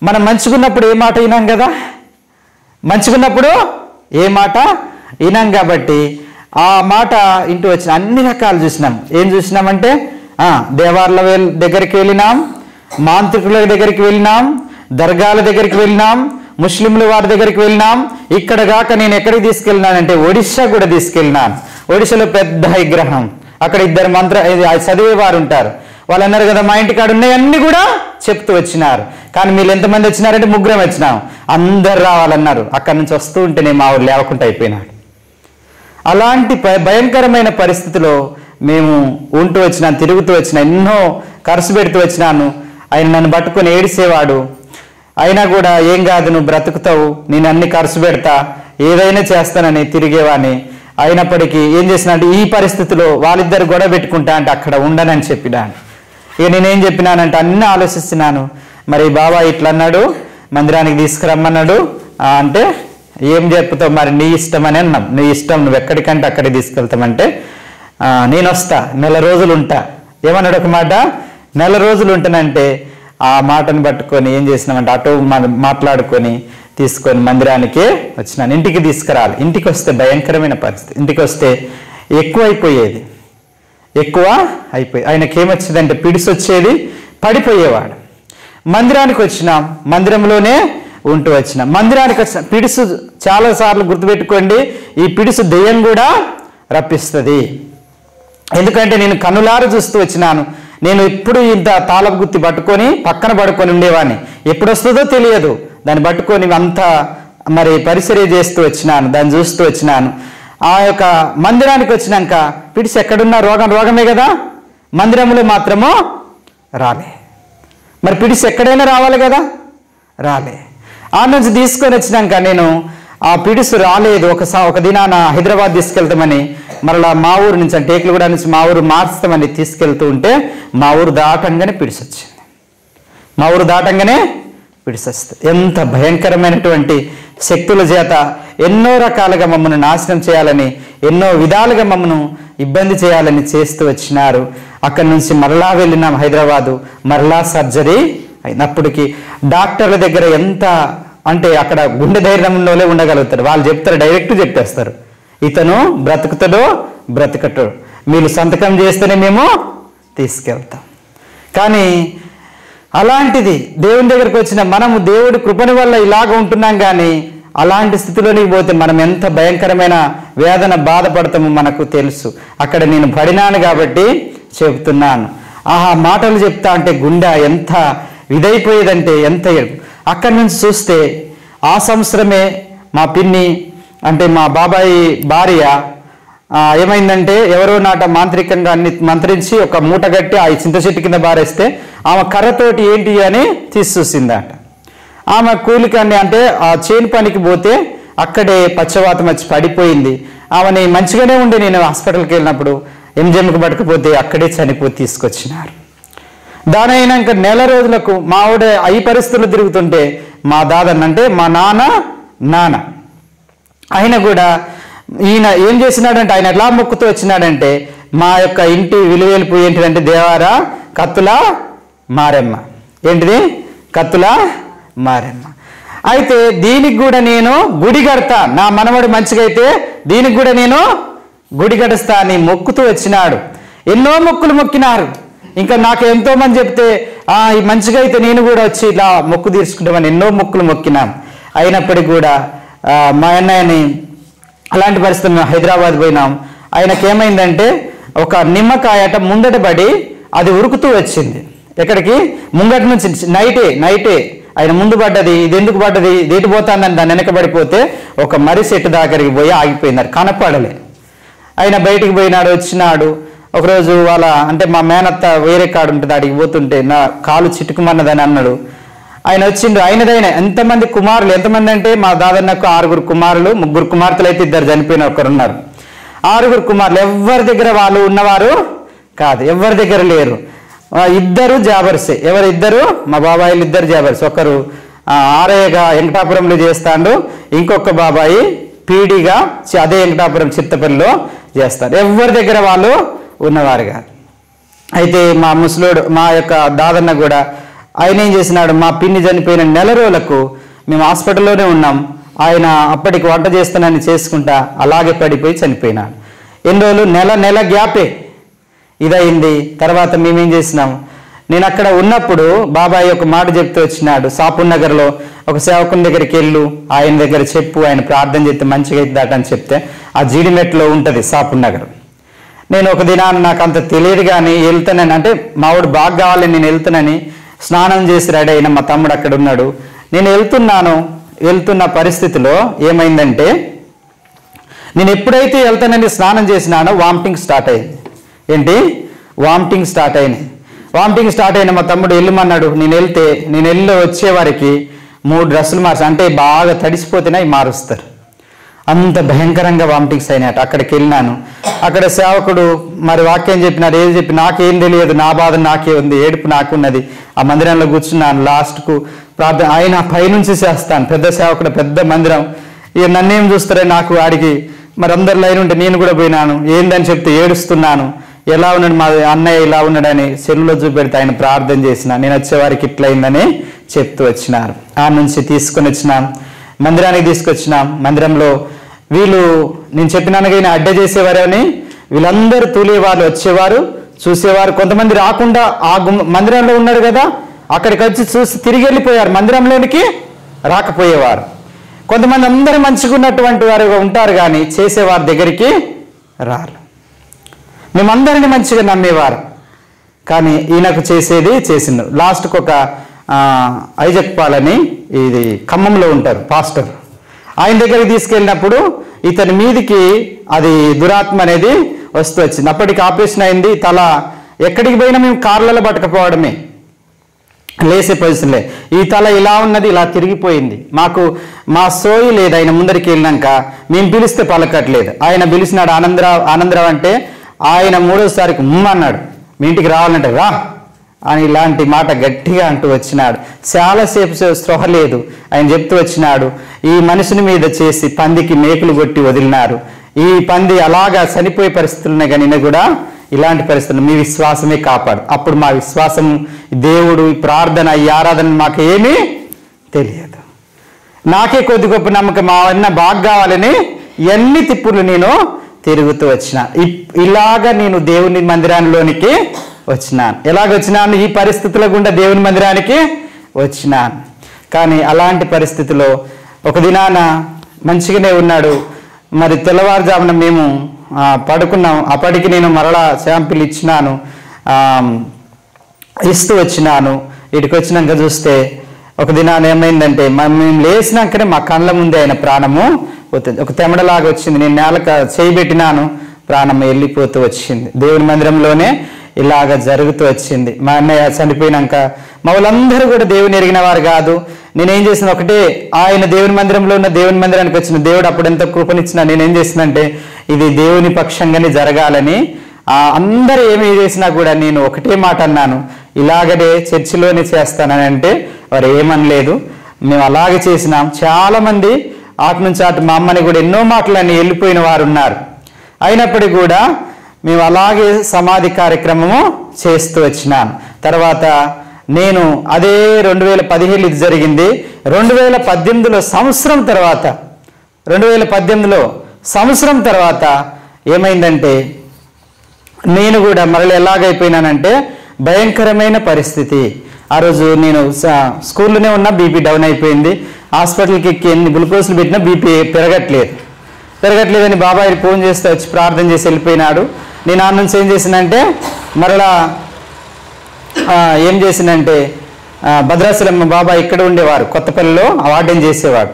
A: మనం మంచిగున్నప్పుడు ఏ మాట వినాం కదా, మంచిగున్నప్పుడు ఏ మాట వినాం కాబట్టి ఆ మాట ఇంటూ వచ్చిన అన్ని రకాలు చూసినాం. ఏం చూసినామంటే దేవాలయాల దగ్గరికి వెళ్ళినాం, మాంత్రికుల దగ్గరికి వెళ్ళినాం, దర్గాల దగ్గరికి వెళ్ళినాం, ముస్లింల వారి దగ్గరికి వెళ్ళినాం. ఇక్కడ కాక నేను ఎక్కడికి తీసుకెళ్ళినానంటే ఒడిశా కూడా తీసుకెళ్ళినాను. ఒడిశాలో పెద్ద విగ్రహం, అక్కడ ఇద్దరు చదివేవారు ఉంటారు. వాళ్ళు అన్నారు కదా, మా ఇంటికాడ ఉన్నాయన్నీ కూడా చెప్తూ వచ్చినారు. కానీ మీరు ఎంతమంది వచ్చినారంటే ముగ్గురం వచ్చినాం, అందరు రావాలన్నారు. అక్కడి నుంచి వస్తూ ఉంటేనే మా ఊరు లేవకుండా అయిపోయినాడు. అలాంటి భయంకరమైన పరిస్థితిలో మేము ఉంటూ వచ్చినాం, తిరుగుతూ వచ్చినా, ఎన్నో ఖర్చు పెడుతూ వచ్చినాను. ఆయన నన్ను పట్టుకొని ఏడిసేవాడు. అయినా కూడా ఏం కాదు, నువ్వు బ్రతుకుతావు, నేను అన్ని ఖర్చు పెడతా, ఏదైనా చేస్తానని తిరిగేవాడిని. అయినప్పటికీ ఏం చేసినా అంటే ఈ పరిస్థితిలో వాళ్ళిద్దరు గొడవ పెట్టుకుంటా అంటే అక్కడ ఉండనని చెప్పినాను. ఇక నేనేం చెప్పినానంటే అన్నీ ఆలోచిస్తున్నాను. మరి బాబా ఇట్లా అన్నాడు, మందిరానికి తీసుకురమ్మన్నాడు అంటే ఏం చెప్తావు, మరి నీ ఇష్టం అని అన్నాం. నీ ఇష్టం, నువ్వు ఎక్కడికంటే అక్కడికి తీసుకెళ్తామంటే నేను వస్తా, నెల రోజులు ఉంటా. ఏమన్నాడు ఒక మాట, నెల రోజులు ఉంటానంటే ఆ మాటను పట్టుకొని ఏం చేసినామంటే అటు మాట్లాడుకొని తీసుకొని మందిరానికి వచ్చినాను. ఇంటికి తీసుకురాలి. ఇంటికి వస్తే భయంకరమైన పరిస్థితి. ఇంటికి వస్తే ఎక్కువ అయిపోయేది. ఆయనకి ఏమొచ్చేదంటే పిడిసి వచ్చేది, పడిపోయేవాడు. మందిరానికి వచ్చినాం, మందిరంలోనే ఉంటూ వచ్చినాం. మందిరానికి వచ్చిన పిడుసు చాలాసార్లు గుర్తుపెట్టుకోండి, ఈ పిడుసు దెయ్యం కూడా రప్పిస్తుంది. ఎందుకంటే నేను కన్నులారు చూస్తూ వచ్చినాను. నేను ఎప్పుడు ఇంత తాళపు గుత్తి పట్టుకొని పక్కన పడుకొని ఉండేవాడిని. ఎప్పుడు వస్తుందో తెలియదు, దాన్ని పట్టుకొని అంతా మరి పరిచర్య చేస్తూ వచ్చినాను, దాన్ని చూస్తూ వచ్చినాను. ఆ యొక్క మందిరానికి వచ్చినాక పిడిసి ఎక్కడున్నా రోగమే కదా, మందిరంలో మాత్రమో రాలే. మరి పిడిసి ఎక్కడైనా రావాలి కదా, రాలే. ఆ నుంచి తీసుకొని వచ్చినాక నేను ఆ పిడుసు రాలేదు. ఒక దినాన హైదరాబాద్ తీసుకెళ్తామని మరలా మా ఊరు నుంచి అంటే టేకులగూడ నుంచి మా ఊరు మార్చుతామని తీసుకెళ్తూ ఉంటే మా ఊరు దాటంగానే పిడిసి వచ్చింది. మా ఊరు దాటంగానే పిడిసి వస్తుంది. ఎంత భయంకరమైనటువంటి శక్తుల చేత ఎన్నో రకాలుగా మమ్మల్ని నాశనం చేయాలని, ఎన్నో విధాలుగా మమ్మల్ని ఇబ్బంది చేయాలని చేస్తూ వచ్చినారు. అక్కడి నుంచి మరలా వెళ్ళినాం హైదరాబాదు. మరలా సర్జరీ అయినప్పటికీ డాక్టర్ల దగ్గర ఎంత అంటే అక్కడ గుండె ధైర్యంలోనే ఉండగలుగుతారు. వాళ్ళు చెప్తారు, డైరెక్ట్ చెప్పేస్తారు, ఇతను బ్రతుకుతాడో బ్రతకటో, మీరు సంతకం చేస్తేనే మేము తీసుకెళ్తాం. కానీ అలాంటిది దేవుని దగ్గరికి వచ్చిన మనము దేవుడి కృపణ వల్ల ఇలాగ ఉంటున్నాం. కానీ అలాంటి స్థితిలోనికి పోతే మనం ఎంత భయంకరమైన వేదన బాధపడతామో మనకు తెలుసు. అక్కడ నేను పడినాను కాబట్టి చెబుతున్నాను. మాటలు చెప్తా అంటే గుండె ఎంత ఇదైపోయేదంటే ఎంత. అక్కడి నుంచి చూస్తే ఆ సంవత్సరమే మా పిన్ని అంటే మా బాబాయి భార్య ఏమైందంటే ఎవరో నాట మాంత్రికంగా అన్ని మంత్రించి ఒక మూట కట్టి ఆ చింత చెట్టు కింద బారేస్తే ఆమె కర్రతోటి ఏంటి అని తీసి చూసిందట. ఆమె కూలికండి అంటే ఆ చేను పనికి పోతే అక్కడే పచ్చవాతం వచ్చి పడిపోయింది. ఆమెని మంచిగానే ఉండి నేను హాస్పిటల్కి వెళ్ళినప్పుడు ఎంజిఎంకి పట్టుకుపోతే అక్కడే చనిపోయి తీసుకొచ్చినారు. దాని అయినాక నెల రోజులకు మా ఆవిడ ఈ పరిస్థితులు తిరుగుతుంటే మా దాదన్ అంటే మా నాన్న ఆయన కూడా ఈయన ఏం చేసినాడంటే, ఆయన ఎలా మొక్కుతూ వచ్చినాడంటే, మా యొక్క ఇంటి విలువేలుపు ఏంటిదంటే దేవారా కత్తుల మారెమ్మ. ఏంటిది? కత్తుల మారెమ్మ. అయితే దీనికి కూడా నేను గుడి కడతా, నా మనవడు మంచిగా అయితే దీనికి కూడా నేను గుడి కడుస్తా అని మొక్కుతూ వచ్చినాడు. ఎన్నో మొక్కులు మొక్కినారు. ఇంకా నాకు ఎంతో మంది చెప్తే ఈ మంచిగా అయితే నేను కూడా వచ్చి ఇలా మొక్కు తీర్చుకుంటామని ఎన్నో మొక్కులు మొక్కినాం. అయినప్పటికీ కూడా మా అన్నయ్యని అలాంటి పరిస్థితులు మేము హైదరాబాద్ పోయినాం. ఆయనకి ఏమైందంటే ఒక నిమ్మకాయట ముందట పడి అది ఉరుకుతూ వచ్చింది. ఎక్కడికి? ముంగటి నుంచి నైటే ఆయన ముందు పడ్డది. ఇది ఎందుకు పడ్డది, దేటి పోతుందని దాన్ని వెనకబడిపోతే ఒక మర్రి చెట్టు దగ్గరికి పోయి ఆగిపోయినారు, కనపడలే. ఆయన బయటికి పోయినాడు, వచ్చినాడు. ఒకరోజు అంటే మా మేనత్త వేరే కాడు ఉంటుంది, అడిగి పోతుంటే నా కాలు చిట్టుకుమన్నదని అన్నాడు. ఆయన వచ్చిండు. ఆయనదైనా ఎంతమంది కుమారులు, ఎంతమంది అంటే మా దాదన్నకు 6 కుమారులు, 3 కుమార్తెలు అయితే 2 చనిపోయిన ఒకరున్నారు. 6 కుమారులు. ఎవరి దగ్గర వాళ్ళు ఉన్నవారు కాదు, ఎవరి దగ్గర లేరు. 2 జాబర్సే. ఎవరిద్దరు? మా బాబాయిలు 2 జాబర్స్. ఒకరు ఆర్ఐగా వెంకటాపురంలో చేస్తాడు, ఇంకొక బాబాయి పీడిగా అదే వెంకటాపురం చిత్తపల్లిలో చేస్తారు. ఎవరి దగ్గర వాళ్ళు ఉన్నవారు కాదు. అయితే మా ముసలోడు మా యొక్క దాదన్న కూడా ఆయన ఏం చేసినాడు, మా పిన్ని చనిపోయిన నెల రోజులకు మేము హాస్పిటల్లోనే ఉన్నాం. ఆయన అప్పటికి వంట చేస్తానని చేసుకుంటా అలాగే పడిపోయి చనిపోయినాడు. ఎన్ని రోజులు? నెల గ్యాపే ఇదయింది. తర్వాత మేమేం చేసినాం, నేను అక్కడ ఉన్నప్పుడు బాబాయ్ ఒక మాట చెప్తూ వచ్చినాడు, సాపూర్ నగర్లో ఒక సేవకుని దగ్గరికి వెళ్ళు, ఆయన దగ్గర చెప్పు, ఆయన ప్రార్థన చేస్తే మంచిగా అవుతుందట అని చెప్తే ఆ జీడిమెట్లో ఉంటుంది సాపూర్ నగర్. నేను ఒక దినాన్ని నాకు అంత తెలియదు కానీ వెళ్తానని, అంటే మావాడు బాగా కావాలని నేను వెళ్తానని స్నానం చేసి రెడీ అయిన మా తమ్ముడు అక్కడ ఉన్నాడు. నేను వెళ్తున్న పరిస్థితిలో ఏమైందంటే, నేను ఎప్పుడైతే వెళ్తానని స్నానం చేసినానో వామిటింగ్ స్టార్ట్ అయింది. ఏంటి? వామిటింగ్ స్టార్ట్ అయినాయి. వామిటింగ్ స్టార్ట్ అయిన మా తమ్ముడు వెళ్ళమన్నాడు. నేను వెళ్ళి వచ్చేవారికి 3 డ్రెస్సులు మార్చి, అంటే బాగా తడిసిపోతేనే అవి మారుస్తారు. అంత భయంకరంగా వామిటింగ్స్ అయినాయట. అక్కడికి వెళ్ళినాను. అక్కడ సేవకుడు మరి వాక్యం చెప్పినారు, ఏది చెప్పి నాకేం తెలియదు, నా బాధ నాకే ఉంది, ఏడుపు నాకున్నది. ఆ మందిరంలో కూర్చున్నాను. లాస్ట్కు ప్రార్థన ఆయన పైనుంచి చేస్తాను, పెద్ద సేవకుడు, పెద్ద మందిరం. ఇక నన్నేం చూస్తారని నాకు వాడికి మరి అందరు లైన్ ఉంటే నేను కూడా పోయినాను. ఏందని చెప్తే ఏడుస్తున్నాను. ఎలా ఉన్నాడు మా అన్నయ్య, ఇలా ఉన్నాడని సెల్లులో చూపెడితే ఆయన ప్రార్థన చేసిన. నేను వచ్చేవారికి ఇట్లయిందని చెప్తూ వచ్చినారు. ఆ నుంచి తీసుకొని వచ్చినాం, మందిరానికి తీసుకొచ్చినాం. మందిరంలో వీళ్ళు నేను చెప్పినాను కానీ అడ్డ చేసేవారని వీళ్ళందరూ తూలేవాళ్ళు వచ్చేవారు, చూసేవారు. కొంతమంది రాకుండా ఆ మందిరంలో ఉన్నారు కదా, అక్కడికి వచ్చి చూసి తిరిగి వెళ్ళిపోయారు, మందిరంలోనికి రాకపోయేవారు. కొంతమంది అందరూ మంచిగా ఉన్నటువంటి వారు ఉంటారు కానీ చేసేవారి దగ్గరికి రారు. మేమందరినీ మంచిగా నమ్మేవారు కానీ ఈయనకు చేసిండు. లాస్ట్కి ఒక ఐజక్ పాల్ అని ఇది ఖమ్మంలో ఉంటారు పాస్టర్, ఆయన దగ్గరికి తీసుకెళ్ళినప్పుడు ఇతని మీదికి అది దురాత్మ అనేది వస్తూ వచ్చింది. అప్పటికి ఆపరేషన్ అయింది. తల ఎక్కడికి పోయినా మేము కార్లలో పట్టుకపోవడమే, లేసే పొజిషన్లే. ఈ తల ఇలా ఉన్నది, ఇలా తిరిగిపోయింది. మా సోయి లేదు. ఆయన ముందరికి వెళ్ళినాక మేము పిలిస్తే పలకట్లేదు. ఆయన పిలిచినాడు, ఆనందరావు అంటే ఆయన 3వసారికి అన్నాడు, మీ ఇంటికి రావాలంటే రా అని ఇలాంటి మాట గట్టిగా అంటూ వచ్చినాడు. చాలాసేపు స్పృహ లేదు. ఆయన చెప్తూ వచ్చినాడు, ఈ మనిషిని మీద చేసి పందికి మేకులు కొట్టి వదిలినారు. ఈ పంది అలాగా చనిపోయే పరిస్థితులున్నాయి కానీ కూడా ఇలాంటి పరిస్థితులు మీ విశ్వాసమే కాపాడు. అప్పుడు మా విశ్వాసం, దేవుడు, ఈ ప్రార్థన, ఈ ఆరాధన మాకు ఏమీ తెలియదు. నాకే కొద్ది గొప్ప నమ్మకం, మా అన్న బాగా కావాలని ఎన్ని తిప్పులు నేను తిరుగుతూ వచ్చిన. ఇలాగా నేను దేవుని మందిరానికి వచ్చినాను. ఎలాగొచ్చినాను? ఈ పరిస్థితుల గుండా దేవుని మందిరానికి వచ్చినాను. కానీ అలాంటి పరిస్థితిలో ఒక దినాన మంచిగానే ఉన్నాడు. మరి తెల్లవారుజామున మేము పడుకున్నాం. అప్పటికి నేను మరలా శాంపిల్ ఇస్తూ వచ్చినాను. ఇటుకు వచ్చినాక చూస్తే ఒక దినాన ఏమైందంటే, మేము లేచినాకనే మా కళ్ళ ముందే ఆయన ప్రాణము పోతుంది. ఒక తెమడలాగా వచ్చింది. నేను నేలకు చేయబెట్టినాను, ప్రాణం వెళ్ళిపోతూ వచ్చింది. దేవుని మందిరంలోనే ఇలాగ జరుగుతూ వచ్చింది. మా అన్నయ్య చనిపోయినాక మా వాళ్ళందరూ కూడా దేవుని ఎరిగిన వారు కాదు. నేనేం చేసిన ఒకటే, ఆయన దేవుని మందిరంలో ఉన్న దేవుని మందిరానికి వచ్చిన దేవుడు అప్పుడు ఎంత కృపనిచ్చినా నేనేం చేసినంటే ఇది దేవుని పక్షంగానే జరగాలని అందరూ ఏమి చేసినా కూడా నేను ఒకటే మాట అన్నాను, ఇలాగనే చర్చిలోనే చేస్తానని. అంటే వారు ఏమనలేదు. మేము అలాగే చేసినాం. చాలామంది అటు నుంచి అటు మా అమ్మని కూడా ఎన్నో మాటలని వెళ్ళిపోయిన వారు ఉన్నారు. అయినప్పటికీ కూడా మేము అలాగే సమాధి కార్యక్రమము చేస్తూ వచ్చినాను. తర్వాత నేను అదే 2017 ఇది జరిగింది. 2018లో సంవత్సరం తర్వాత ఏమైందంటే నేను కూడా మరలా ఎలాగైపోయినానంటే భయంకరమైన పరిస్థితి. ఆ రోజు నేను స్కూల్లోనే ఉన్నా, బీపీ డౌన్ అయిపోయింది. హాస్పిటల్కి ఎక్కి ఎన్ని గ్లూకోజ్లు పెట్టినా బీపీ పెరగట్లేదని బాబాయ్ ఫోన్ చేస్తే వచ్చి ప్రార్థన చేసి వెళ్ళిపోయినాడు. నేను ఆ నుంచి ఏం చేసినంటే మరలా భద్రాచలం బాబాయ్ ఇక్కడ ఉండేవారు, కొత్తపల్లిలో వార్డెన్ చేసేవాడు.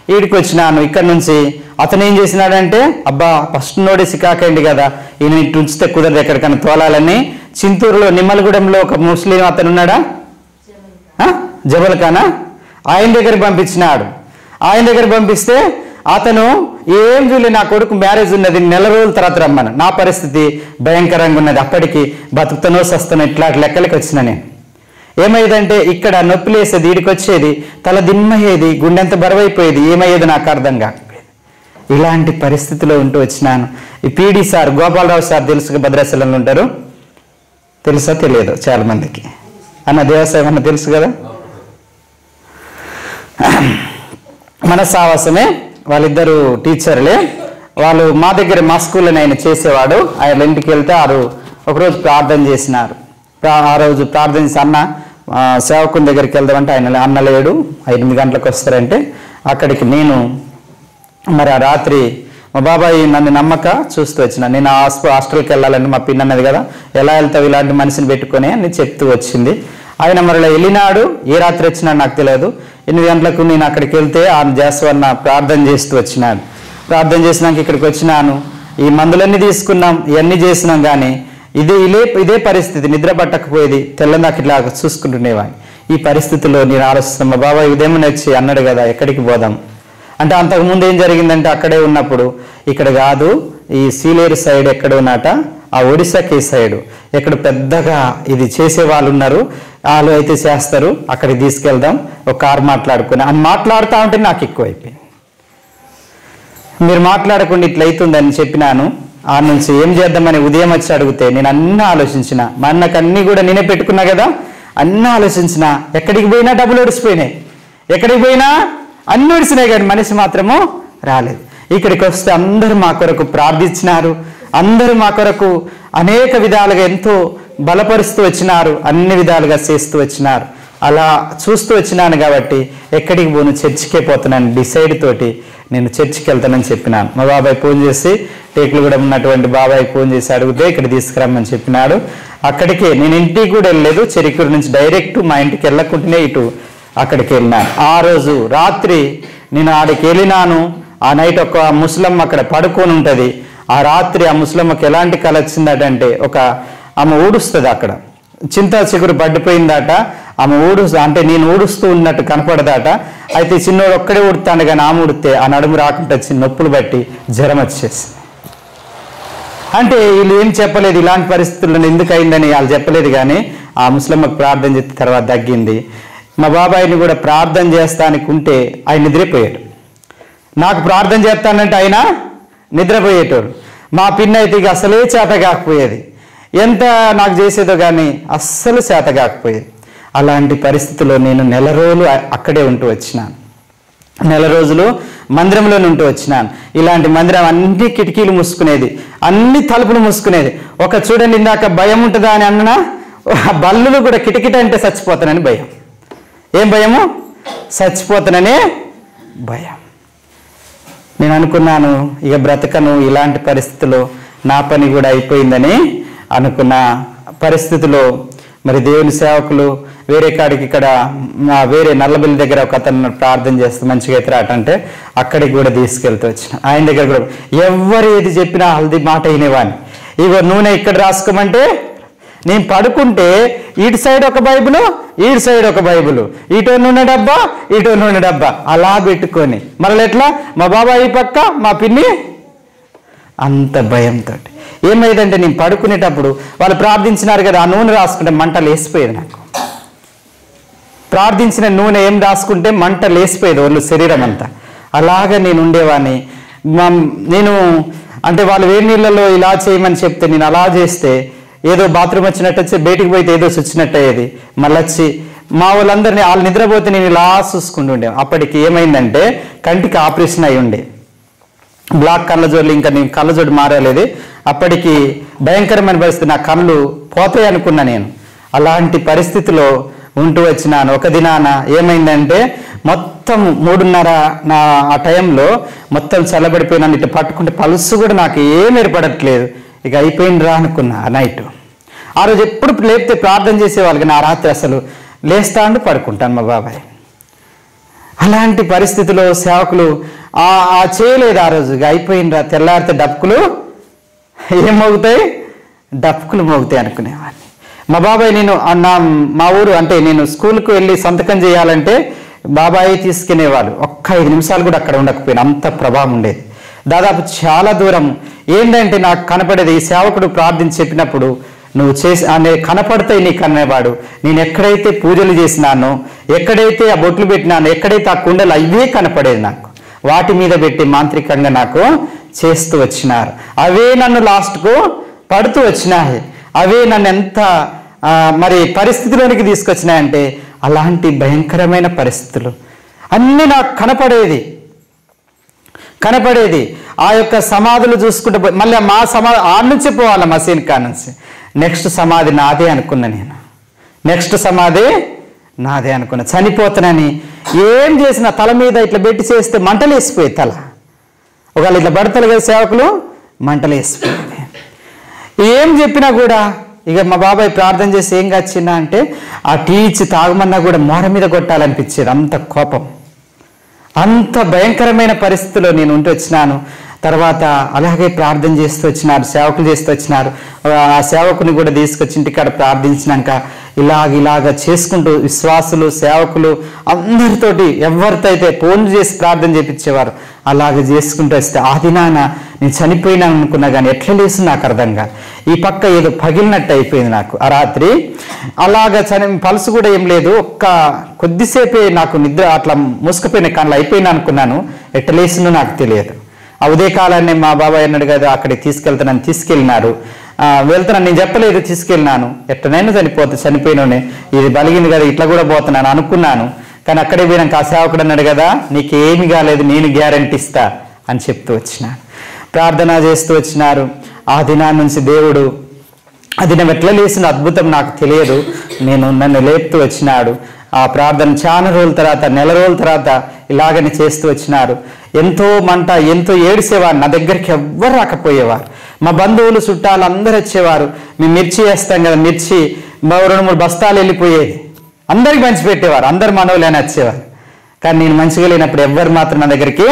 A: వీడికి వచ్చినాను. ఇక్కడ నుంచి అతను ఏం చేసినాడంటే, అబ్బా ఫస్ట్ నోడి సికాకండి కదా, ఈయన ఇటు ఉంచితే కుదరదు, ఎక్కడికన్నా తోలాలని చింతూరులో నిమ్మలగూడెంలో ఒక ముస్లిం అతను ఉన్నాడా, జబల్ఖానా, ఆయన దగ్గర పంపించినాడు. ఆయన దగ్గర పంపిస్తే అతను ఏం చూడలే, నా కొడుకు మ్యారేజ్ ఉన్నది, నెల రోజుల తర్వాత రమ్మను. నా పరిస్థితి భయంకరంగా ఉన్నది. అప్పటికి బతుకుతానో సస్తానో ఇట్లాంటి లెక్కలకి వచ్చిన నేను. ఏమయ్యేదంటే ఇక్కడ నొప్పి లేసేది, ఈడికి వచ్చేది, తల దిమ్మయ్యేది, గుండెంత బరువైపోయేది, ఏమయ్యేది నాకు అర్థం కాకపోయేది. ఇలాంటి పరిస్థితిలో ఉంటూ వచ్చినాను. ఈ పీడి సార్, గోపాలరావు సార్ తెలుసు, భద్రాచలంలో ఉంటారు, తెలుసా తెలియదు చాలా మందికి. అన్న దేవసాయం అన్న తెలుసు కదా, మన సావాసమే, వాళ్ళిద్దరు టీచర్లే. వాళ్ళు మా దగ్గర మా స్కూల్లోనే ఆయన చేసేవాడు. ఆయన ఇంటికి వెళ్తే ఒకరోజు ప్రార్థన చేసినారు. ఆ రోజు ప్రార్థన చేసి అన్న సేవకుని దగ్గరికి వెళ్దామంటే ఆయన అన్న లేడు, 8 గంటలకు వస్తారంటే అక్కడికి నేను మరి ఆ రాత్రి మా బాబాయ్ నన్ను నమ్మక చూస్తూ వచ్చిన. నేను హాస్టల్కి వెళ్ళాలని మా పిన్ అన్నది కదా, ఎలా వెళ్తావు ఇలాంటి మనిషిని పెట్టుకొని అని చెప్తూ వచ్చింది. ఆయన మరలా వెళ్ళినాడు. ఏ రాత్రి వచ్చినాడు నాకు తెలియదు. 8 గంటలకు నేను అక్కడికి వెళ్తే ఆ జాస్వన్న ప్రార్థన చేస్తూ వచ్చినాడు. ప్రార్థన చేసినాక ఇక్కడికి వచ్చినాను. ఈ మందులన్నీ తీసుకున్నాం, ఇవన్నీ చేసినాం, కానీ ఇదే పరిస్థితి, నిద్ర పట్టకపోయేది, తెల్లందాక ఇట్లా చూసుకుంటుండేవాడిని. ఈ పరిస్థితిలో నేను ఆలోచిస్తాను, మా బాబాయ్ ఉదయం వచ్చి అన్నాడు కదా ఎక్కడికి పోదాం అంటే, అంతకుముందు ఏం జరిగిందంటే అక్కడే ఉన్నప్పుడు ఇక్కడ కాదు, ఈ సీలేరు సైడ్ ఎక్కడ ఉన్నట, ఆ ఒడిశాకి సైడు ఎక్కడ పెద్దగా ఇది చేసే వాళ్ళు ఉన్నారు, వాళ్ళు అయితే చేస్తారు, అక్కడికి తీసుకెళ్దాం, ఒక కారు మాట్లాడుకుని అని మాట్లాడుతూ ఉంటే నాకు ఎక్కువైపోయింది. మీరు మాట్లాడకుండా ఇట్లా అవుతుందని చెప్పినాను. ఆ నుంచి ఏం చేద్దామని ఉదయం వచ్చి అడిగితే నేను అన్నీ ఆలోచించిన, మా అన్నకు అన్నీ కూడా నేనే పెట్టుకున్నా కదా, అన్నీ ఆలోచించిన. ఎక్కడికి పోయినా డబ్బులు ఒడిసిపోయినాయి, ఎక్కడికి పోయినా అన్నీ ఒడిసినాయి, కానీ మనిషి మాత్రము రాలేదు. ఇక్కడికి వస్తే అందరూ మా కొరకు ప్రార్థించినారు, అందరూ మా కొరకు అనేక విధాలుగా ఎంతో బలపరుస్తూ వచ్చినారు, అన్ని విధాలుగా చేస్తూ వచ్చినారు. అలా చూస్తూ వచ్చినాను కాబట్టి ఎక్కడికి పోను, చర్చికే పోతున్నాను డిసైడ్ తోటి నేను చర్చికి వెళ్తానని చెప్పినాను. మా బాబాయ్ ఫోన్ చేసి, టేకులు కూడా ఉన్నటువంటి బాబాయ్ ఫోన్ చేసి అడిగితే ఇక్కడ తీసుకురమ్మని చెప్పినాడు. అక్కడికే నేను ఇంటికి కూడా వెళ్ళలేదు, చెరికూరు నుంచి డైరెక్ట్ మా ఇంటికి వెళ్ళకుండానే ఇటు అక్కడికి వెళ్ళినాను. ఆ రోజు రాత్రి నేను ఆడికి వెళ్ళినాను. ఆ నైట్ ఒక ముస్లమ్మ అక్కడ పడుకొని ఉంటుంది. ఆ రాత్రి ఆ ముస్లమ్మకి ఎలాంటి కళ వచ్చిందటంటే, ఒక ఆమె ఊడుస్తుంది, అక్కడ చింత చిగురు పడిపోయిందట, ఆమె అంటే నేను ఊడుస్తూ ఉన్నట్టు కనపడదాట. అయితే చిన్నోడు ఒక్కడే ఊడుతాడు, కానీ ఆమె ఊడితే ఆ నడుము రాకుండా చిన్న నొప్పులు బట్టి జ్వరం వచ్చేసింది. అంటే వీళ్ళు ఏం చెప్పలేదు, ఇలాంటి పరిస్థితుల్లో ఎందుకు అయిందని వాళ్ళు చెప్పలేదు, కానీ ఆ ముస్లమ్మకు ప్రార్థన చేసిన తర్వాత తగ్గింది. మా బాబాయిని కూడా ప్రార్థన చేస్తానికి ఉంటే ఆయన నిద్రపోయాడు, నాకు ప్రార్థన చేస్తానంటే ఆయన నిద్రపోయేటోడు. మా పిన్న అయితే ఇక అసలే చేత కాకపోయేది, ఎంత నాకు చేసేదో కానీ అస్సలు చేత కాకపోయేది. అలాంటి పరిస్థితుల్లో నేను నెల రోజులు అక్కడే ఉంటూ వచ్చినాను, నెల రోజులు మందిరంలోనే ఉంటూ వచ్చినాను. ఇలాంటి మందిరం అన్ని కిటికీలు మూసుకునేది, అన్ని తలుపులు మూసుకునేది. ఒక చూడండి, ఇందాక భయం ఉంటుందా అని అన్నా, బల్లులు కూడా కిటకిట అంటే చచ్చిపోతానని భయం. ఏం భయము? చచ్చిపోతాననే భయం. నేను అనుకున్నాను, ఇక బ్రతకను, ఇలాంటి పరిస్థితుల్లో నా పని కూడా అయిపోయిందని అనుకున్న పరిస్థితిలో మరి దేవుని సేవకులు వేరే కాడికి, ఇక్కడ వేరే నల్లబెల్లి దగ్గర ఒక అతను ప్రార్థన చేస్తే మంచిగా ఎత్తురాటంటే అక్కడికి కూడా తీసుకెళ్తూ వచ్చిన. ఆయన దగ్గర కూడా ఎవరు ఏది చెప్పినా హల్దీ మాట అయినవాడిని. ఇగో నూనె ఇక్కడ రాసుకోమంటే నేను పడుకుంటే ఇటు సైడ్ ఒక బైబుల్, ఇటు సైడ్ ఒక బైబుల్, ఇటో నూనె డబ్బా, ఇటో నూనె డబ్బా, అలా పెట్టుకొని మళ్ళీ ఎట్లా మా బాబాయ్ ఈ పక్క, మా పిన్ని, అంత భయంతో. ఏమైందంటే నేను పడుకునేటప్పుడు వాళ్ళు ప్రార్థించినారు కదా, ఆ నూనె రాసుకుంటే మంట లేసిపోయేది. నాకు ప్రార్థించిన నూనె ఏం రాసుకుంటే మంట లేసిపోయేది ఒళ్ళు, శరీరం అంతా. అలాగా నేను ఉండేవాడిని. నేను అంటే వాళ్ళు వేడి నీళ్ళలో ఇలా చేయమని చెప్తే నేను అలా చేస్తే ఏదో బాత్రూమ్ వచ్చినట్టు వచ్చి బయటికి పోతే ఏదో వచ్చినట్టు అయ్యేది. మళ్ళీ వచ్చి మా వాళ్ళందరినీ వాళ్ళు నిద్రపోతే నేను ఇలా చూసుకుంటూ ఉండే. అప్పటికి ఏమైందంటే కంటికి ఆపరేషన్ అయి ఉండే, బ్లాక్ కళ్ళజోళ్ళు, ఇంకా నేను కళ్ళజోడు మారలేదు. అప్పటికి భయంకరమైన పరిస్థితి, నా కళ్ళు పోతాయి అనుకున్నా నేను. అలాంటి పరిస్థితిలో ఉంటూ వచ్చినాను. ఒక దినాన ఏమైందంటే మొత్తం 3:30 నా ఆ టైంలో మొత్తం చల్లబడిపోయినాను. ఇట్లా పట్టుకుంటే పలుసు కూడా నాకు ఏం ఏర్పడట్లేదు. ఇక అయిపోయిందిరా అనుకున్నా. ఆ నైట్ ఆ రోజు ఎప్పుడు లేపితే ప్రార్థన చేసేవాళ్ళకి నా రాత్రి అసలు లేస్తాను పడుకుంటాను మా బాబాయ్. అలాంటి పరిస్థితిలో సేవకులు చేయలేదు ఆ రోజు. ఇక అయిపోయిందిరా, తెల్లారితే డప్పుకులు ఏం మోగుతాయి, డప్పుకులు మోగుతాయి అనుకునేవాడిని. మా బాబాయ్ మా ఊరు అంటే నేను స్కూల్కి వెళ్ళి సంతకం చేయాలంటే బాబాయ్ తీసుకునేవాళ్ళు. ఒక్క 5 నిమిషాలు కూడా అక్కడ ఉండకపోయినా అంత ప్రభావం ఉండేది. దాదాపు చాలా దూరం. ఏంటంటే నాకు కనపడేది, ఈ సేవకుడు ప్రార్థించి చెప్పినప్పుడు నువ్వు కనపడతాయి నీకు అనేవాడు. నేను ఎక్కడైతే పూజలు చేసినానో, ఎక్కడైతే ఆ బొట్లు పెట్టినానో, ఎక్కడైతే ఆ కుండలు అవే కనపడేది నాకు. వాటి మీద పెట్టి మాంత్రికంగా నాకు చేస్తూ వచ్చినారు. అవే నన్ను లాస్ట్కు పడుతూ వచ్చినాయి. అవే నన్ను ఎంత మరి పరిస్థితిలోనికి తీసుకొచ్చినాయంటే అలాంటి భయంకరమైన పరిస్థితులు అన్నీ నాకు కనపడేది. ఆ యొక్క సమాధులు చూసుకుంటూ మళ్ళీ మా సమాధి ఆ నుంచి పోవాలి, మసీన్ కా నుంచి. నెక్స్ట్ సమాధి నాదే అనుకున్నా నేను. చనిపోతానని ఏం చేసినా తల మీద ఇట్లా పెట్టి చేస్తే మంటలు వేసిపోయి తల. ఒకవేళ ఇట్లా పడతారు కదా సేవకులు, మంటలు వేసిపోయింది. ఏం చెప్పినా కూడా ఇక మా బాబాయ్ ప్రార్థన చేసి ఏం వచ్చిందా అంటే ఆ టీ ఇచ్చి తాగమన్నా కూడా మోర మీద కొట్టాలనిపించేది. అంత కోపం, అంత భయంకరమైన పరిస్థితిలో నేను ఉంటూ వచ్చినాను. తర్వాత అలాగే ప్రార్థన చేస్తూ వచ్చినారు, సేవకులు చేస్తూ వచ్చినారు. ఆ సేవకుని కూడా తీసుకొచ్చి ఇంటికాడ ప్రార్థించినాక ఇలాగ చేసుకుంటూ విశ్వాసులు, సేవకులు అందరితోటి ఎవరితో అయితే ఫోన్లు చేసి ప్రార్థన చేపించేవారు అలాగ చేసుకుంటూ వస్తే ఆ దినాన నేను చనిపోయినా అనుకున్నా కానీ ఎట్లా లేసి నాకు అర్థం కాదు. ఈ పక్క ఏదో పగిలినట్టు అయిపోయింది నాకు ఆ రాత్రి. అలాగ పలుసు కూడా ఏం లేదు, ఒక్క కొద్దిసేపే నాకు నిద్ర అట్లా మూసుకుపోయిన కళ్ళు అయిపోయినా అనుకున్నాను. ఎట్లా లేసిందో నాకు తెలియదు. ఆ ఉదయకాలాన్ని మా బాబాయ్ అన్నాడు కదా అక్కడికి తీసుకెళ్ళినారు. వెళ్తున్నాను, నేను చెప్పలేదు, తీసుకెళ్ళినాను. ఎట్టనైనా చనిపోయినోనే, ఇది బలిగింది కదా ఇట్లా కూడా పోతున్నాను అనుకున్నాను. కానీ అక్కడే పోయినాక ఆ సేవకుడు అన్నాడు కదా నీకేమి కాలేదు, నేను గ్యారంటీ ఇస్తా అని చెప్తూ వచ్చినాను. ప్రార్థన చేస్తూ వచ్చినారు. ఆ దినాన్ని నుంచి దేవుడు ఆ దినం ఎట్లా లేసిన అద్భుతం నాకు తెలియదు. నన్ను లేపుతూ వచ్చినాడు. ఆ ప్రార్థన చాలా రోజుల తర్వాత, నెల రోజుల తర్వాత ఇలాగని చేస్తూ వచ్చినారు. ఎంతో మంట, ఎంతో ఏడిసేవారు. నా దగ్గరికి ఎవ్వరు రాకపోయేవారు. మా బంధువులు చుట్టాలు అందరూ వచ్చేవారు. మేము మిర్చి వేస్తాం కదా, మిర్చి 2-3 బస్తాలు వెళ్ళిపోయేది. అందరికి పంచిపెట్టేవారు, అందరు మనవులేని వచ్చేవారు. కానీ నేను మంచిగా లేనప్పుడు ఎవ్వరు మాత్రం నా దగ్గరికి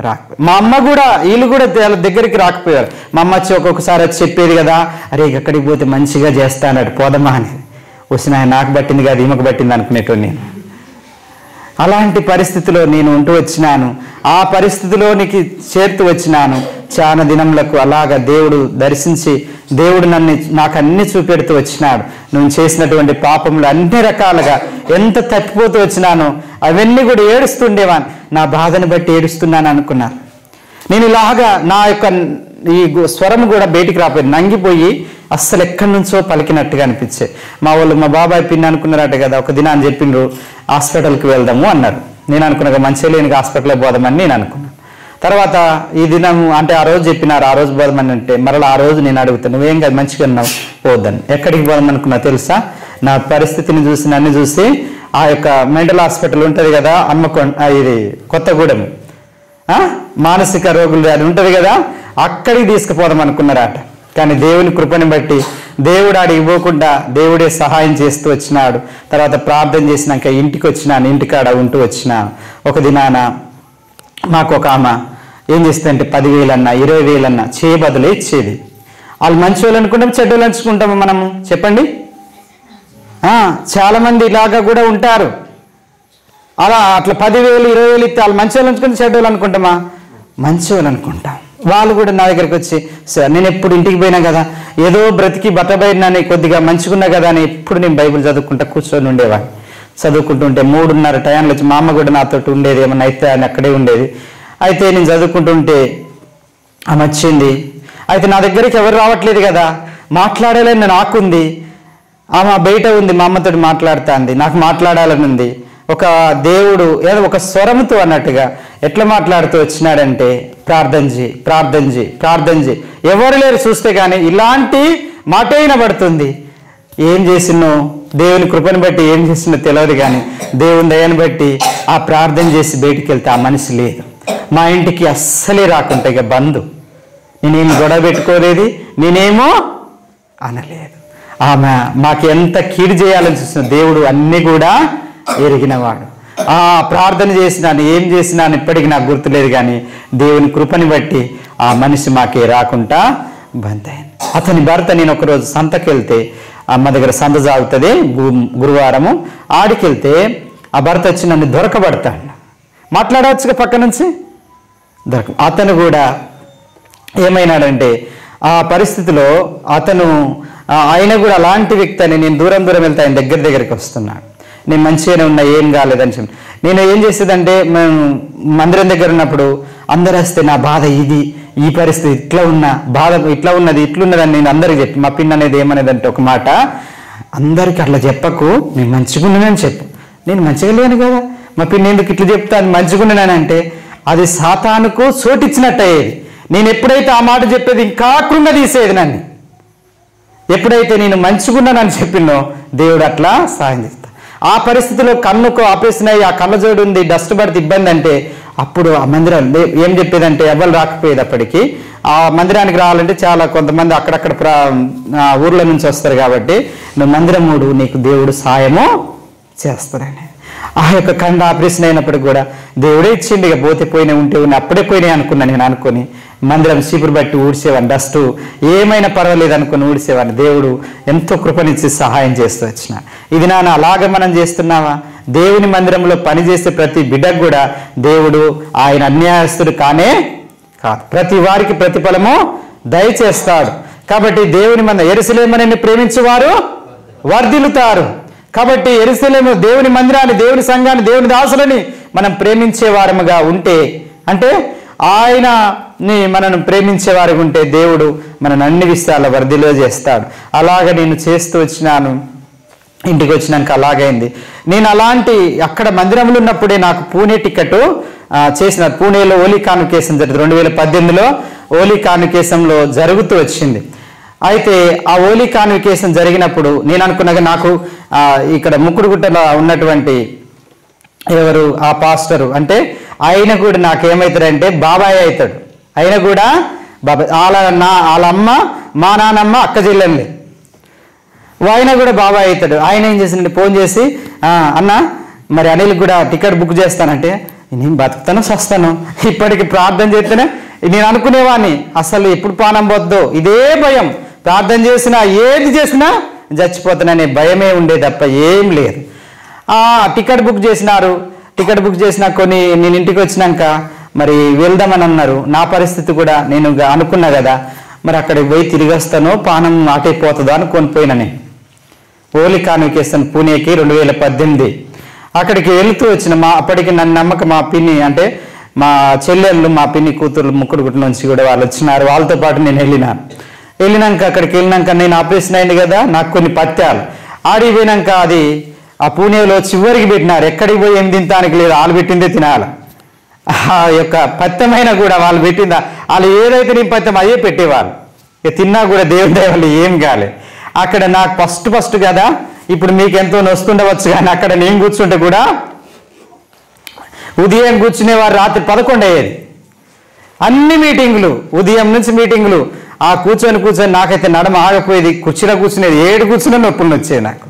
A: రాకపోయి. మా అమ్మ కూడా, వీళ్ళు కూడా వాళ్ళ దగ్గరికి రాకపోయారు. మా అమ్మ వచ్చి ఒక్కొక్కసారి వచ్చి చెప్పేది కదా, అరే ఎక్కడికి పోతే మంచిగా చేస్తా అన్నాడు, పోదమ్మా అని. వచ్చిన నాకు పట్టింది కాదు ఈమెకు పట్టింది అనుకునేటోడు నేను. అలాంటి పరిస్థితిలో నేను ఉంటూ వచ్చినాను. ఆ పరిస్థితిలోనికి చేరుతూ వచ్చినాను. చాలా దినములకు అలాగ దేవుడు దర్శించి దేవుడు నాకు అన్ని చూపెడుతూ వచ్చినాడు. నువ్వు చేసినటువంటి పాపములు అన్ని రకాలుగా ఎంత తప్పిపోతూ వచ్చినానో అవన్నీ కూడా ఏడుస్తుండేవాను. నా బాధను బట్టి ఏడుస్తున్నాను అనుకున్నాను. నేను ఇలాగా నా యొక్క ఈ స్వరం కూడా బయటికి రాపోయింది, నంగిపోయి అస్సలు ఎక్కడి నుంచో పలికినట్టుగా అనిపించే. మా వాళ్ళు మా బాబాయ్ పిన్ని అనుకున్నారట కదా, ఒక దినాన్ని చెప్పిండ్రు హాస్పిటల్కి వెళ్దాము అన్నారు. నేను అనుకున్నాక మంచిగా లేని హాస్పిటల్కి పోదామని నేను అనుకున్నాను. తర్వాత ఈ దినం అంటే ఆ రోజు చెప్పినారు, ఆ రోజు పోదామని అంటే మరలా ఆ రోజు నేను అడుగుతాను, నువ్వేం కాదు మంచిగా ఉన్నావు పోద్దని. ఎక్కడికి పోదామనుకున్నా తెలుసా? నా పరిస్థితిని చూసి నన్ను చూసి ఆ యొక్క మెంటల్ హాస్పిటల్ ఉంటుంది కదా ఇది కొత్తగూడెం మానసిక రోగులు అది ఉంటుంది కదా, అక్కడికి తీసుకుపోదాం అనుకున్నారట. కానీ దేవుని కృపని బట్టి దేవుడు ఆడికి పోకుండా దేవుడే సహాయం చేస్తూ వచ్చినాడు. తర్వాత ప్రార్థన చేసినాక ఇంటికి వచ్చినాను, ఇంటికాడ ఉంటూ వచ్చినాను. ఒక దినాన మాకు ఒక ఆమె ఏం చేస్తుందంటే 10,000 అన్నా 20,000 అన్నా చేయబదులే ఇచ్చేది. వాళ్ళు మంచి వాళ్ళు అనుకుంటాం, చెడ్డోళ్ళు అనుకుంటాము మనము చెప్పండి. చాలా మంది ఇలాగా కూడా ఉంటారు. అట్లా 10,000 20,000 ఇస్తే వాళ్ళు మంచి వాళ్ళు అనుకుంటే చెడ్డోళ్ళు అనుకుంటామా? మంచి వాళ్ళు అనుకుంటాం. వాళ్ళు కూడా నా దగ్గరికి వచ్చి సార్ నేను ఎప్పుడు ఇంటికి పోయినా కదా ఏదో బ్రతికి బతబడినాని కొద్దిగా మంచిగున్నా కదా అని ఎప్పుడు నేను బైబిల్ చదువుకుంటా కూర్చొని ఉండేవాడిని. చదువుకుంటుంటే 3:30 టైంలో వచ్చి మా అమ్మ కూడా నాతో ఉండేది, ఏమన్నా అయితే అని అక్కడే ఉండేది. అయితే నేను చదువుకుంటుంటే ఆమె వచ్చింది. అయితే నా దగ్గరికి ఎవరు రావట్లేదు కదా, మాట్లాడాలని నాకుంది. ఆమె బయట ఉంది, మా అమ్మతో మాట్లాడుతుంది, నాకు మాట్లాడాలని ఉంది. ఒక దేవుడు ఏదో ఒక స్వరముతో అన్నట్టుగా ఎట్లా మాట్లాడుతూ వచ్చినాడంటే, ప్రార్థన చేయి, ప్రార్థన చేయి, ప్రార్థన చేయి. ఎవరు లేరు చూస్తే కానీ ఇలాంటి మాట వినబడుతుంది. ఏం చేసినో దేవుని కృపను బట్టి ఏం చేసినో తెలియదు, కానీ దేవుని దయని బట్టి ఆ ప్రార్థన చేసి బయటికి వెళ్తే ఆ మనిషి లేదు. మా ఇంటికి అస్సలే రాకుంటే ఇక బంధు. నేనేం గొడవ పెట్టుకోలేదు, నేనేమో అనలేదు. ఆమె మాకు ఎంత కీడు చేయాలని చూసిన దేవుడు అన్నీ కూడా ఎరిగినవాడు. ప్రార్థన చేసినాను, ఏం చేసినాను ఇప్పటికీ నాకు గుర్తులేదు, కానీ దేవుని కృపని బట్టి ఆ మనిషి మాకే రాకుండా బంద్ అయింది. అతని భర్త, నేను ఒకరోజు సంతకి వెళ్తే, అమ్మ దగ్గర సంత సాగుతుంది గురువారము, ఆడికెళ్తే ఆ భర్త వచ్చి నన్ను దొరకబడతాడు. మాట్లాడవచ్చుగా పక్క నుంచి అతను కూడా ఏమైనాడంటే, ఆ పరిస్థితిలో అతను ఆయన కూడా అలాంటి వ్యక్తి అని, నేను దూరం వెళ్తే ఆయన దగ్గరికి వస్తున్నాడు. నేను మంచిగానే ఉన్నా, ఏం కాలేదని చెప్పి నేను ఏం చేసేదంటే, మేము మందిరం దగ్గర ఉన్నప్పుడు అందరు వస్తే నా బాధ ఇది, ఈ పరిస్థితి ఇట్లా ఉన్నా, బాధ ఇట్లా ఉన్నది, ఇట్లున్నదని నేను అందరికి చెప్పి, మా పిన్ అనేది ఏమనేది అంటే ఒక మాట, అందరికి అట్లా చెప్పకు, నేను మంచిగా ఉన్నానని చెప్పు. నేను మంచిగా లేను కదా, మా పిన్ ఎందుకు ఇట్లా చెప్తాను మంచిగా ఉన్నానంటే అది సాతానుకు చోటిచ్చినట్టు అయ్యేది. నేను ఎప్పుడైతే ఆ మాట చెప్పేది ఇంకా కృంగదీసేది నన్ను. ఎప్పుడైతే నేను మంచిగున్నానని చెప్పినో దేవుడు అట్లా సాయం చేస్తాడు. ఆ పరిస్థితిలో కన్నుకు ఆపరేషన్ అయ్యి ఆ కళ్ళజోడు ఉంది, డస్ట్ పడితే ఇబ్బంది అంటే, అప్పుడు ఆ మందిరం ఏం చెప్పేదంటే ఎవరు రాకపోయేది. అప్పటికి ఆ మందిరానికి రావాలంటే చాలా కొంతమంది అక్కడక్కడ ఊర్ల నుంచి వస్తారు, కాబట్టి నువ్వు మందిరం మూడు, నీకు దేవుడు సాయము చేస్తాడని. ఆ యొక్క కండ ఆపరేషన్ అయినప్పటికి కూడా దేవుడే ఇచ్చిండి. ఇక పోతే పోయినా ఉంటే అప్పుడే పోయినాయి అనుకున్నాను. నేను అనుకుని మందిరం చీపురు బట్టి ఊడ్చేవాడిని, డస్ట్ ఏమైనా పర్వాలేదు అనుకుని ఊడ్చేవాడిని. దేవుడు ఎంతో కృపనిచ్చి సహాయం చేస్తూ వచ్చిన. ఇది నాన్న అలాగే మనం చేస్తున్నావా? దేవుని మందిరంలో పనిచేసే ప్రతి బిడ్డకు కూడా దేవుడు ఆయన అన్యాయస్తుడు కానే కాదు, ప్రతి వారికి ప్రతిఫలము దయచేస్తాడు. కాబట్టి దేవుని యెరూషలేమును ప్రేమించేవారు వర్ధిల్లుతారు. కాబట్టి యెరూషలేము దేవుని మందిరాన్ని, దేవుని సంఘాన్ని, దేవుని దాసులని మనం ప్రేమించే వారముగా ఉంటే, అంటే ఆయనని మనను ప్రేమించేవారు ఉంటే దేవుడు మనను అన్ని విషయాల వర్ధిలో చేస్తాడు. అలాగ నేను చేస్తూ వచ్చినాను. ఇంటికి వచ్చినాక అలాగైంది. నేను అలాంటి అక్కడ మందిరంలో ఉన్నప్పుడే నాకు పూణే టికెట్ చేసిన, పూణేలో ఓలీ కాన్వకేషన్ జరిగింది. 2018లో ఓలీ కాన్వకేషన్లో జరుగుతూ వచ్చింది. అయితే ఆ ఓలీ కాన్వకేషన్ జరిగినప్పుడు నేను అనుకున్నాగా, నాకు ఇక్కడ ముక్కుడుగుట్టలో ఉన్నటువంటి ఎవరు ఆ పాస్టరు అంటే ఆయన కూడా నాకేమవుతాడంటే బాబాయ్ అవుతాడు. ఆయన కూడా బాబాయ్, వాళ్ళ అమ్మ మా నాన్నమ్మ అక్క చెల్లెళ్ళే, ఆయన కూడా బాబాయ్ అవుతాడు. ఆయన ఏం చేసిందంటే ఫోన్ చేసి, అన్న మరి అనిల్ కూడా టికెట్ బుక్ చేస్తానంటే, నేను బతుకుతాను వస్తాను, ఇప్పటికి ప్రార్థన చేస్తేనే నేను అనుకునేవాడిని అసలు ఎప్పుడు పానం పోద్దో ఇదే భయం. ప్రార్థన చేసినా ఏది చేసినా చచ్చిపోతాననే భయమే ఉండే తప్ప ఏం లేదు. టికెట్ బుక్ చేసినారు. టికెట్ బుక్ చేసినా నేను ఇంటికి వచ్చినాక మరి వెళ్దామని అన్నారు. నా పరిస్థితి కూడా నేను అనుకున్నా కదా, మరి అక్కడికి పోయి తిరిగి వస్తానో పానం ఆటైపోతుందో అనుకొని పోయినా. నేను ఓలీ కాన్వకేషన్ పూణేకి 2018 అక్కడికి వెళుతూ వచ్చిన. అప్పటికి నన్ను నమ్మక మా పిన్ని అంటే మా చెల్లెళ్ళు, మా పిన్ని కూతురు ముక్కుడుగుట్ట నుంచి కూడా వాళ్ళు వచ్చినారు. వాళ్ళతో పాటు నేను వెళ్ళినాక అక్కడికి వెళ్ళినాక నేను ఆపరేషన్ అయింది కదా, నాకు కొన్ని పత్యాలు ఆడికి పోయినాక అది ఆ పూణేలో చివరికి పెట్టినారు. ఎక్కడికి పోయి ఏం తినటానికి లేదు, వాళ్ళు పెట్టిందే తినాలి. ఆ యొక్క పత్యమైన కూడా వాళ్ళు పెట్టిందా, వాళ్ళు ఏదైతే నేను పత్యం అయ్యే పెట్టేవాళ్ళు. ఇక తిన్నా కూడా దేవుని దయ వల్ల ఏం కాలే. అక్కడ నాకు ఫస్ట్ కదా, ఇప్పుడు మీకు ఎంతో వస్తుండవచ్చు, కానీ అక్కడ నేను కూర్చుంటే కూడా ఉదయం కూర్చునేవారు రాత్రి 11 అయ్యేది. అన్ని మీటింగులు, ఉదయం నుంచి మీటింగులు. ఆ కూర్చొని నాకైతే నడమ ఆగపోయేది. కుర్చీలో కూర్చునేది, 7 కూర్చునే నొప్పులు వచ్చేది నాకు.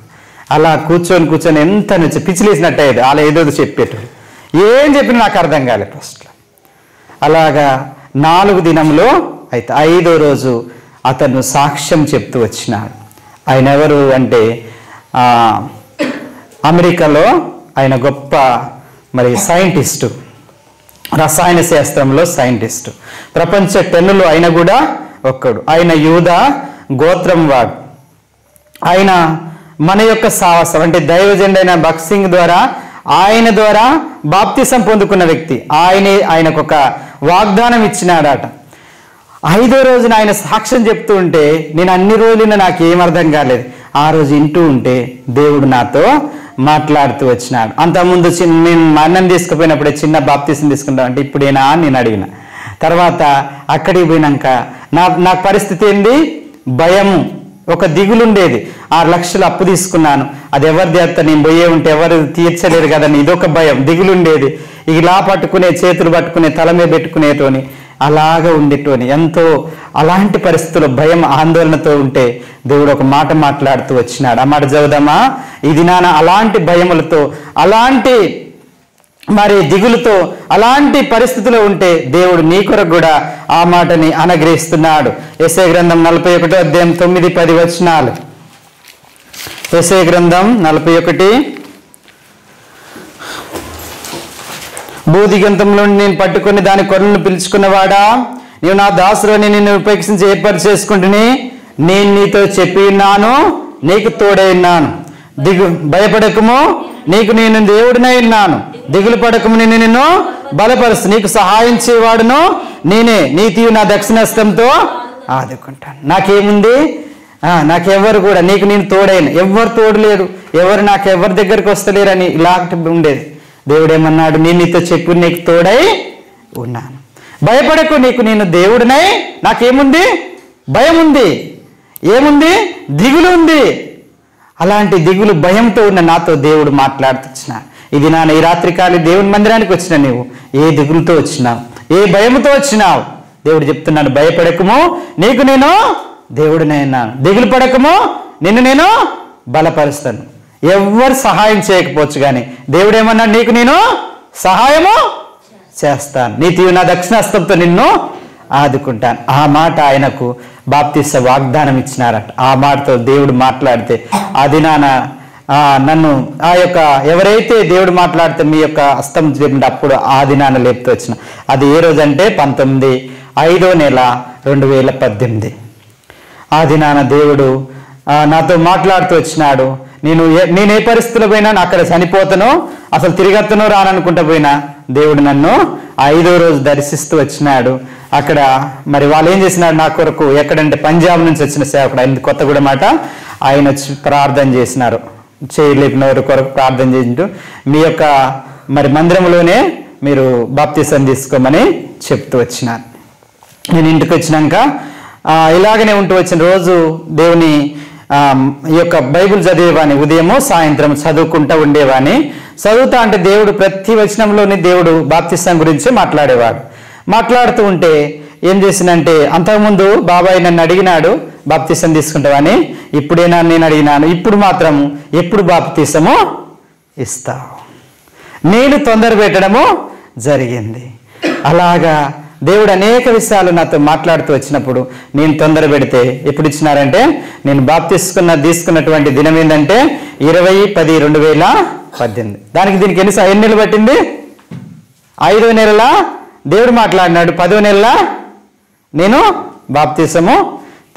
A: అలా కూర్చొని ఎంత నుంచి పిచ్చిలేసినట్టు అయ్యేది. అలా ఏదో చెప్పేటోడు, ఏం చెప్పినా నాకు అర్థం కాలేదు ఫస్ట్లో. అలాగా 4 దినంలో అయితే 5వ రోజు అతను సాక్ష్యం చెప్తూ వచ్చినాడు. ఆయన ఎవరు అంటే అమెరికాలో ఆయన గొప్ప మరి సైంటిస్టు, రసాయన శాస్త్రంలో సైంటిస్టు, ప్రపంచ 10లో ఆయన కూడా ఒక్కడు. ఆయన యూదా గోత్రం వాడు. ఆయన మన యొక్క సాహసం అంటే దైవజనుడైన భగత్ సింగ్ ద్వారా ఆయన ద్వారా బాప్తిసం పొందుకున్న వ్యక్తి ఆయనకు ఒక వాగ్దానం ఇచ్చినాడట. 5వ రోజున ఆయన సాక్ష్యం చెప్తూ ఉంటే నేను అన్ని రోజులు నాకు ఏం అర్థం కాలేదు. ఆ రోజు వింటూ ఉంటే దేవుడు నాతో మాట్లాడుతూ వచ్చినాడు. అంతకుముందు నేను మా అన్నం తీసుకుపోయినప్పుడే చిన్న బాప్తిసం తీసుకుంటాం అంటే ఇప్పుడేనా అని నేను అడిగిన. తర్వాత అక్కడికి పోయినాక నాకు పరిస్థితి ఏంది, భయము, ఒక దిగులుండేది. 6 లక్షలు అప్పు తీసుకున్నాను, అది ఎవరి చేత నేను పోయే ఉంటే ఎవరు తీర్చలేరు కదని ఇదొక భయం, దిగులుండేది. ఇలా పట్టుకునే, చేతులు పట్టుకునే, తల మీద పెట్టుకునేటోని, అలాగా ఉండేటోని, ఎంతో అలాంటి పరిస్థితుల్లో భయం, ఆందోళనతో ఉంటే దేవుడు ఒక మాట మాట్లాడుతూ వచ్చినాడు. ఆ మాట చదువుదామా? ఇది నాన్న అలాంటి భయములతో, అలాంటి మరి దిగులుతో, అలాంటి పరిస్థితిలో ఉంటే దేవుడు నీ కొరకు కూడా ఆ మాటని అనుగ్రహిస్తున్నాడు. యెషయా గ్రంథం 41 అధ్యాయం 9-10 వచనాలు. యెషయా గ్రంథం 41. భూదిగంతంలో నేను పట్టుకుని దాని కొరలను పిలుచుకున్నవాడా, నీవు నా దాసుని నిన్ను ఉపేక్షించి ఏర్పాటు చేసుకుంటుని నేను నీతో చెప్పి ఉన్నాను, నీకు తోడై ఉన్నాను. భయపడకము, నీకు నేను దేవుడినై ఉన్నాను. దిగులు పడకము, నిన్ను బలపరుస్తు, నీకు సహాయం చేయవాడును నేనే. నీతియు నా దక్షిణస్తంతో ఆదుకుంటాను. నాకేముంది, నాకెవ్వరు కూడా, నీకు నేను తోడైన, ఎవ్వరు తోడు లేరు, ఎవరు నాకెవరి దగ్గరికి వస్తలేరని ఇలాంటి ఉండేది. దేవుడు ఏమన్నాడు, నేను నీతో చెప్పి నీకు తోడై ఉన్నాను. భయపడకు, నీకు నేను దేవుడినై. నాకేముంది, భయం ఉంది, ఏముంది, దిగులు ఉంది. అలాంటి దిగులు, భయంతో ఉన్న నాతో దేవుడు మాట్లాడుతున్నా. ఇది నాన్న ఈ రాత్రికాలి దేవుని మందిరానికి వచ్చిన నీవు ఏ దిగులుతో వచ్చినావు, ఏ భయంతో వచ్చినావు? దేవుడు చెప్తున్నాడు, భయపడకము, నీకు నేను దేవుడినై ఉన్నాను. దిగులు పడకము, నిన్ను నేను బలపరుస్తాను. ఎవ్వరు సహాయం చేయకపోవచ్చు కానీ దేవుడు ఏమన్నాడు, నీకు నేను సహాయము చేస్తాను, నీతియు నా దక్షిణహస్తంతో నిన్ను ఆదుకుంటాను. ఆ మాట ఆయనకు బాప్తిస వాగ్దానం ఇచ్చినారట. ఆ మాటతో దేవుడు మాట్లాడితే అది నన్ను ఆ యొక్క ఎవరైతే దేవుడు మాట్లాడితే మీ యొక్క హస్తం చెప్పినప్పుడు అప్పుడు ఆ దినాన లేపుతూ వచ్చిన. అది ఏ రోజు అంటే 19/5 నెల 2018. ఆ దినాన దేవుడు నాతో మాట్లాడుతూ వచ్చినాడు. నేను ఏ పరిస్థితిలో పోయినా అక్కడ చనిపోతానో, అసలు తిరిగత్తనో రాననుకుంటా పోయినా దేవుడు నన్ను 5వ రోజు దర్శిస్తూ వచ్చినాడు. అక్కడ మరి వాళ్ళు ఏం చేసినాడు నా కొరకు, ఎక్కడంటే పంజాబ్ నుంచి వచ్చిన సేవకుడు, ఆయన కొత్తగూడెం మాట, ఆయన వచ్చి ప్రార్థన చేసినారు. చేయలేపిన వారి కొరకు ప్రార్థన చేసింటూ మీ యొక్క మరి మందిరంలోనే మీరు బాప్తిసం తీసుకోమని చెప్తూ వచ్చినాను. నేను ఇంటికి వచ్చినాక ఇలాగనే ఉంటూ వచ్చిన రోజు దేవుని ఈ యొక్క బైబిల్ చదివేవాని, ఉదయము సాయంత్రం చదువుకుంటూ ఉండేవాని. చదువుతా అంటే దేవుడు ప్రతి వచనంలోని దేవుడు బాప్తిసం గురించి మాట్లాడేవాడు. మాట్లాడుతూ ఉంటే ఏం చేసినంటే, అంతకుముందు బాబాయ్ నన్ను అడిగినాడు బాప్తిసం తీసుకుంటావని, ఇప్పుడేనా నేను అడిగినాను, ఇప్పుడు మాత్రం ఎప్పుడు బాప్తిసము ఇస్తావు? నేను తొందర పెట్టడము జరిగింది. అలాగా దేవుడు అనేక విషయాలు నాతో మాట్లాడుతూ వచ్చినప్పుడు నేను తొందర పెడితే ఎప్పుడు ఇచ్చినారంటే, నేను తీసుకున్నటువంటి దినం ఏంటంటే 20/10/2018. దానికి దీనికి ఎన్ని నెలలు పట్టింది? 5వ నెలలా దేవుడు మాట్లాడినాడు, 10వ నెలలా నేను బాప్తిసము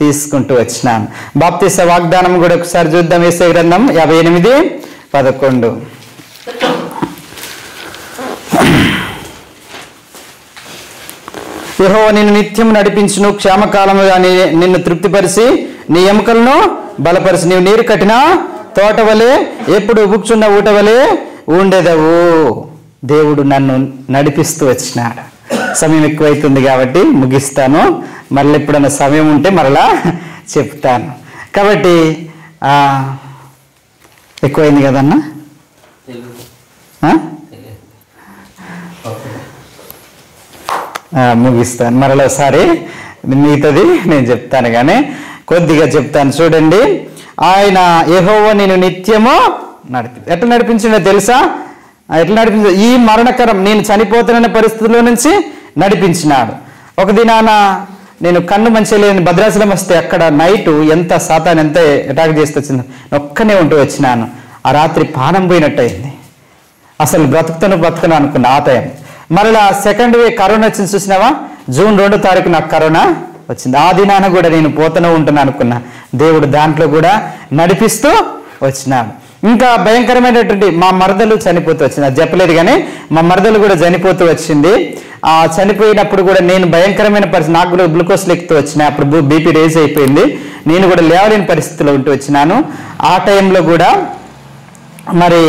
A: తీసుకుంటూ వచ్చినాను. బాప్తిస వాగ్దానం కూడా ఒకసారి చూద్దాం. యెషయా గ్రంథం 58:11. యెహోవా నిన్ను నిత్యం నడిపించును, క్షేమకాలముగా నిన్ను తృప్తిపరిచి నీ ఎముకలను బలపరిచి నీవు నీరు కట్టిన తోట వలె ఎప్పుడు ఉబుకుచున్న ఊట వలె ఉండేదవు. దేవుడు నన్ను నడిపిస్తూ వచ్చినాడు. సమయం ఎక్కువైతుంది కాబట్టి ముగిస్తాను. మళ్ళీ ఎప్పుడన్నా సమయం ఉంటే మరలా చెప్తాను. కాబట్టి ఎక్కువైంది కదన్నా, ముగిస్తాను. మరలోసారి మిగతాది నేను చెప్తాను కానీ కొద్దిగా చెప్తాను. చూడండి, ఆయన యెహోవా నేను నిత్యము ఎట్లా నడిపించిందో తెలుసా? ఎట్లా నడిపించ, ఈ మరణకరం నేను చనిపోతున్న పరిస్థితుల్లో నుంచి నడిపించినాడు. ఒక దినాన నేను కన్ను మంచిగా లేని భద్రాచలం వస్తే అక్కడ నైటు ఎంత సాతాన్ ఎంత అటాక్ చేస్తూ వచ్చింది, ఒక్కనే ఉంటూ వచ్చినాను. ఆ రాత్రి పానం పోయినట్టు అయింది. అసలు బ్రతుకుతాను అనుకున్నా ఆ టైం. మరలా సెకండ్ వే కరోనా వచ్చింది చూసినావా, జూన్ 2వ తారీఖు నాకు కరోనా వచ్చింది. ఆ దినాన కూడా నేను పోతూనే ఉంటాను అనుకున్నా. దేవుడు దాంట్లో కూడా నడిపిస్తూ వచ్చినాడు. ఇంకా భయంకరమైనటువంటి మా మరదలు చనిపోతూ వచ్చింది. అది చెప్పలేదు కానీ మా మరదలు కూడా చనిపోతూ వచ్చింది. ఆ చనిపోయినప్పుడు కూడా నేను భయంకరమైన పరిస్థితి, నాకు కూడా గ్లూకోజ్లు ఎక్కుతూ వచ్చినాయి. అప్పుడు బీపీ రేజ్ అయిపోయింది. నేను కూడా లేవలేని పరిస్థితిలో ఉంటూ వచ్చినాను. ఆ టైంలో కూడా మరి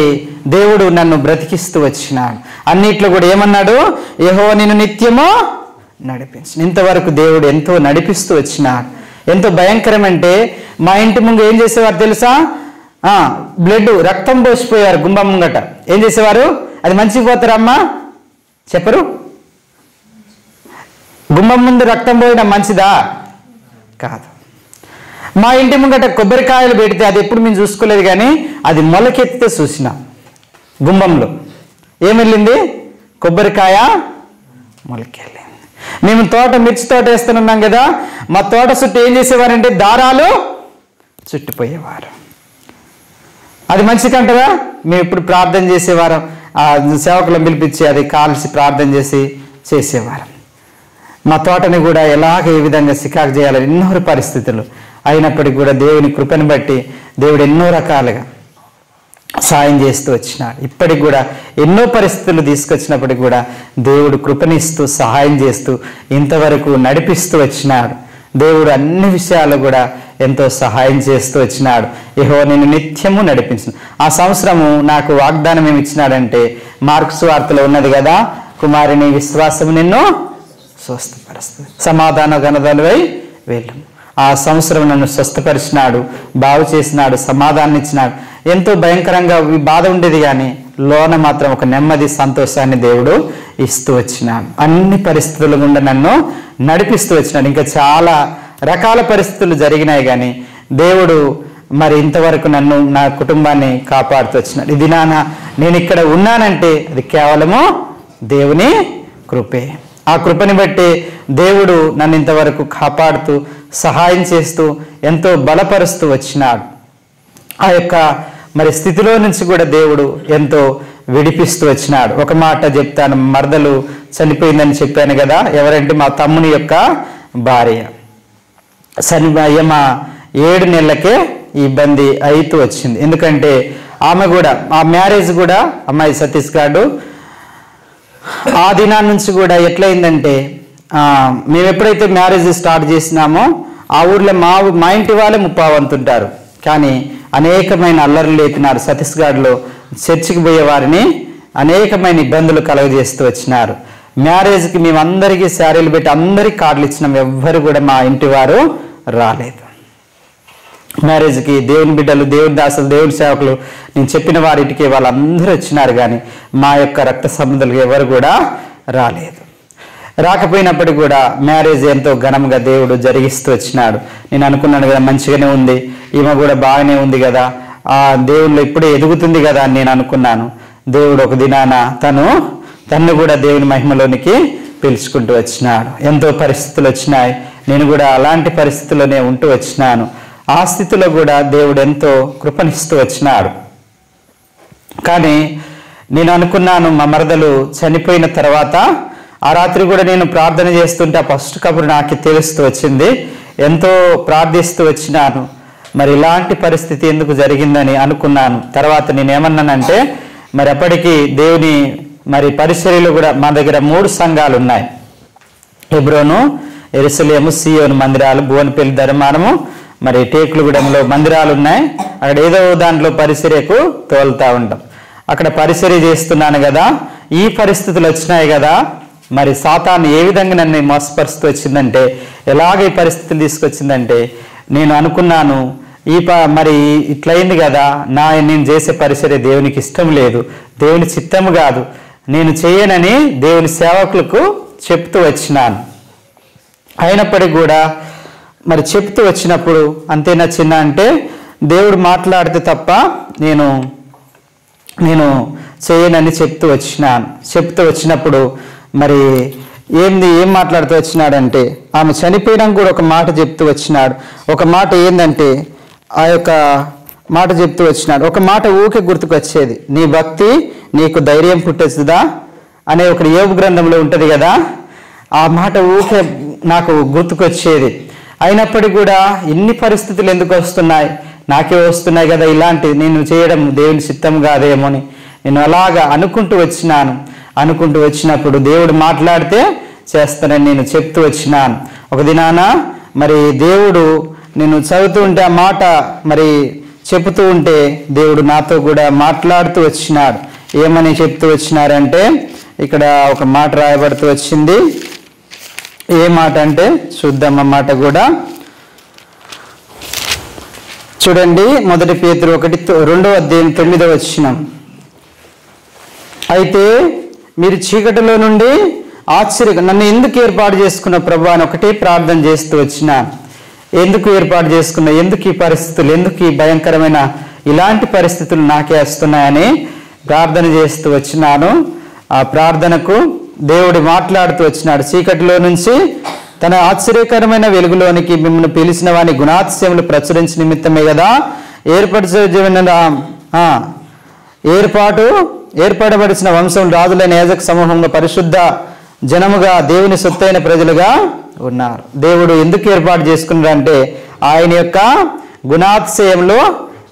A: దేవుడు నన్ను బ్రతికిస్తూ వచ్చినాడు. అన్నిట్లో కూడా ఏమన్నాడు, యెహోవా నిన్ను నిత్యము నడిపించు. ఇంతవరకు దేవుడు ఎంతో నడిపిస్తూ వచ్చినాడు. ఎంతో భయంకరమంటే మా ఇంటి ముందు ఏం చేసేవారు తెలుసా, బ్లడ్ రక్తం పోసిపోయారు. గుంబం ముంగట ఏం చేసేవారు, అది మంచిగా పోతారమ్మా చెప్పరు, గుంబం ముందు రక్తం పోయినా మంచిదా కాదు. మా ఇంటి ముంగట కొబ్బరికాయలు పెడితే అది ఎప్పుడు మేము చూసుకోలేదు కానీ అది మొలకెత్తితే చూసినాం. గుంబంలో ఏం వెళ్ళింది, కొబ్బరికాయ మొలకెళ్ళింది. మేము మిర్చి తోట వేస్తున్నాం కదా, మా తోట చుట్టూ ఏం చేసేవారంటే దారాలు చుట్టిపోయేవారు. అది మంచిదంటారా? మేము ఇప్పుడు ప్రార్థన చేసేవారం, సేవకులను పిలిపించి అది కాల్చి ప్రార్థన చేసేవారం. మా తోటని కూడా ఏ విధంగా సికాకు చేయాలని ఎన్నో పరిస్థితులు అయినప్పటికీ కూడా దేవుని కృపను బట్టి దేవుడు ఎన్నో రకాలుగా సాయం చేస్తూ వచ్చినాడు. ఇప్పటికి కూడా ఎన్నో పరిస్థితులు తీసుకొచ్చినప్పటికి కూడా దేవుడు కృపనిస్తూ సహాయం చేస్తూ ఇంతవరకు నడిపిస్తూ వచ్చినాడు. దేవుడు అన్ని విషయాలు కూడా ఎంతో సహాయం చేస్తూ వచ్చినాడు. యెహోవా నిన్ను నిత్యము నడిపించు. ఆ సంవత్సరము నాకు వాగ్దానం ఏమి ఇచ్చినాడంటే, మార్కు సువార్తలో ఉన్నది కదా, కుమారుని విశ్వాసము నిన్ను స్వస్థపరుస్తుంది, సమాధాన గణదలువై వెళ్ళు. ఆ సంవత్సరం నన్ను స్వస్థపరిచినాడు, బాగు చేసినాడు, సమాధానం ఇచ్చినాడు. ఎంతో భయంకరంగా బాధ ఉండేది కానీ లోన మాత్రం ఒక నెమ్మది సంతోషాన్ని దేవుడు ఇస్తూ వచ్చినాడు. అన్ని పరిస్థితుల గుండా నన్ను నడిపిస్తూ వచ్చినాడు. ఇంకా చాలా రకాల పరిస్థితులు జరిగినాయి కానీ దేవుడు మరి ఇంతవరకు నన్ను, నా కుటుంబాన్ని కాపాడుతూ వచ్చినాడు. ఇది నేను ఇక్కడ ఉన్నానంటే అది కేవలము దేవుని కృపే. ఆ కృపని బట్టి దేవుడు నన్ను ఇంతవరకు కాపాడుతూ సహాయం చేస్తూ ఎంతో బలపరుస్తూ వచ్చినాడు. ఆ యొక్క మరి స్థితిలో నుంచి కూడా దేవుడు ఎంతో విడిపిస్తూ వచ్చినాడు. ఒక మాట చెప్తాను, మరదలు చనిపోయిందని చెప్పాను కదా, ఎవరంటే మా తమ్ముని యొక్క భార్య. మా 7 నెలలకే ఈ ఇబ్బంది అవుతూ వచ్చింది. ఎందుకంటే ఆమె కూడా, ఆ మ్యారేజ్ కూడా అమ్మాయి సతీష్ గారు ఆ దినాల నుంచి కూడా ఎట్లయిందంటే, మేము ఎప్పుడైతే మ్యారేజ్ స్టార్ట్ చేసినామో ఆ ఊర్లో మా ఇంటి వాళ్ళే 30 వంతుంటారు. కానీ అనేకమైన అల్లర్లు లేపినారు. ఛత్తీస్గఢ్లో చర్చికి పోయే వారిని అనేకమైన ఇబ్బందులు కలుగజేస్తూ వచ్చినారు. మ్యారేజ్కి మేము అందరికీ శారీలు పెట్టి అందరికీ కార్డులు ఇచ్చినాం. ఎవ్వరు కూడా మా ఇంటి వారు రాలేదు మ్యారేజ్కి. దేవుని బిడ్డలు, దేవుని దాసులు, దేవుని సేవకులు, నేను చెప్పిన వారింటికి వాళ్ళందరూ వచ్చినారు కానీ మా యొక్క రక్త సంబంధులకు ఎవరు కూడా రాలేదు. రాకపోయినప్పటికీ కూడా మ్యారేజ్ ఎంతో ఘనంగా దేవుడు జరిగిస్తూ వచ్చినాడు. నేను అనుకున్నాను కదా, మంచిగానే ఉంది, ఈమె కూడా బాగానే ఉంది కదా, ఆ దేవుళ్ళు ఇప్పుడే ఎదుగుతుంది కదా అని నేను అనుకున్నాను. దేవుడు ఒక దినాన తన్ను కూడా దేవుని మహిమలోనికి పిలుచుకుంటూ వచ్చినాడు. ఎంతో పరిస్థితులు వచ్చినాయి, నేను కూడా అలాంటి పరిస్థితుల్లోనే ఉంటూ వచ్చినాను. ఆ స్థితిలో కూడా దేవుడు ఎంతో కృపనిస్తూ వచ్చినాడు. కానీ నేను అనుకున్నాను, మా మరదలు చనిపోయిన తర్వాత ఆ రాత్రి కూడా నేను ప్రార్థన చేస్తుంటే ఆ ఫస్ట్ కబురు నాకు తెలుస్తూ వచ్చింది. ఎంతో ప్రార్థిస్తూ వచ్చినాను. మరి ఇలాంటి పరిస్థితి ఎందుకు జరిగిందని అనుకున్నాను. తర్వాత నేనేమన్నానంటే, మరి అప్పటికి దేవుని మరి పరిసరలో కూడా మా దగ్గర 3 సంఘాలు ఉన్నాయి. హెబ్రోను, యెరూషలేము, సియోను మందిరాలు, భువనపల్లి, ధర్మానము, మరి టేకులగూడెంలో మందిరాలు ఉన్నాయి. అక్కడ ఏదో దాంట్లో పరిసరకు తోలుతూ ఉంటాం. అక్కడ పరిసర చేస్తున్నాను కదా, ఈ పరిస్థితులు వచ్చినాయి కదా, మరి సాతాను ఏ విధంగా నన్ను మోసపరుస్తూ వచ్చిందంటే, ఎలాగ ఈ పరిస్థితులు తీసుకొచ్చిందంటే, నేను అనుకున్నాను మరి ఇట్లయింది కదా, నేను చేసే పరిసరే దేవునికి ఇష్టం లేదు, దేవుని చిత్తము కాదు, నేను చేయనని దేవుని సేవకులకు చెప్తూ వచ్చినాను. అయినప్పటికీ కూడా మరి చెప్తూ వచ్చినప్పుడు అంతేనా చిన్న అంటే, దేవుడు మాట్లాడితే తప్ప నేను చేయనని చెప్తూ వచ్చినప్పుడు మరి ఏం మాట్లాడుతూ వచ్చినాడంటే, ఆమె చనిపోయినాక కూడా ఒక మాట చెప్తూ వచ్చినాడు. ఒక మాట ఏందంటే, ఆ యొక్క మాట చెప్తూ వచ్చినాడు. ఒక మాట ఊకే గుర్తుకొచ్చేది, నీ భక్తి నీకు ధైర్యం పుట్టేస్తుందా అనే ఒక యోబు గ్రంథంలో ఉంటుంది కదా, ఆ మాట ఊకే నాకు గుర్తుకొచ్చేది. అయినప్పటికీ కూడా ఇన్ని పరిస్థితులు ఎందుకు వస్తున్నాయి, నాకే వస్తున్నాయి కదా, ఇలాంటివి నేను చేయడం దేవుని చిత్తం కాదేమో అని నేను అలాగా అనుకుంటూ వచ్చినప్పుడు దేవుడు మాట్లాడితే చేస్తానని నేను చెప్తూ వచ్చినాను. ఒక దినాన మరి దేవుడు నేను చదువుతూ ఉంటే ఆ మాట మరి చెబుతూ ఉంటే దేవుడు నాతో కూడా మాట్లాడుతూ వచ్చినాడు. ఏమని చెప్తూ వచ్చినారంటే ఇక్కడ ఒక మాట రాయబడుతూ వచ్చింది. ఏ మాట అంటే చూద్దాం ఆ మాట కూడా. చూడండి, 1 పేతురు 1:2 అయితే మీరు చీకటిలో నుండి నన్ను ఎందుకు ఏర్పాటు చేసుకున్న ప్రభువా అని ఒకటే ప్రార్థన చేస్తూ వచ్చిన. ఎందుకు ఏర్పాటు చేసుకున్నా, ఎందుకు ఈ పరిస్థితులు, ఎందుకు ఈ భయంకరమైన ఇలాంటి పరిస్థితులు నాకే వస్తున్నాయని ప్రార్థన చేస్తూ వచ్చినాను. ఆ ప్రార్థనకు దేవుడు మాట్లాడుతూ వచ్చినాడు. చీకటిలో నుంచి తన ఆశ్చర్యకరమైన వెలుగులోనికి మిమ్మల్ని పిలిచిన వాని గుణాతిశయములు ప్రచురించిన నిమిత్తమే కదా ఏర్పడబడిన వంశం రాజులైన యాజక సమూహంగా పరిశుద్ధ జనముగా దేవుని సొత్తైన ప్రజలుగా ఉన్నారు. దేవుడు ఎందుకు ఏర్పాటు చేసుకున్నాడంటే ఆయన యొక్క గుణాతిశయంలో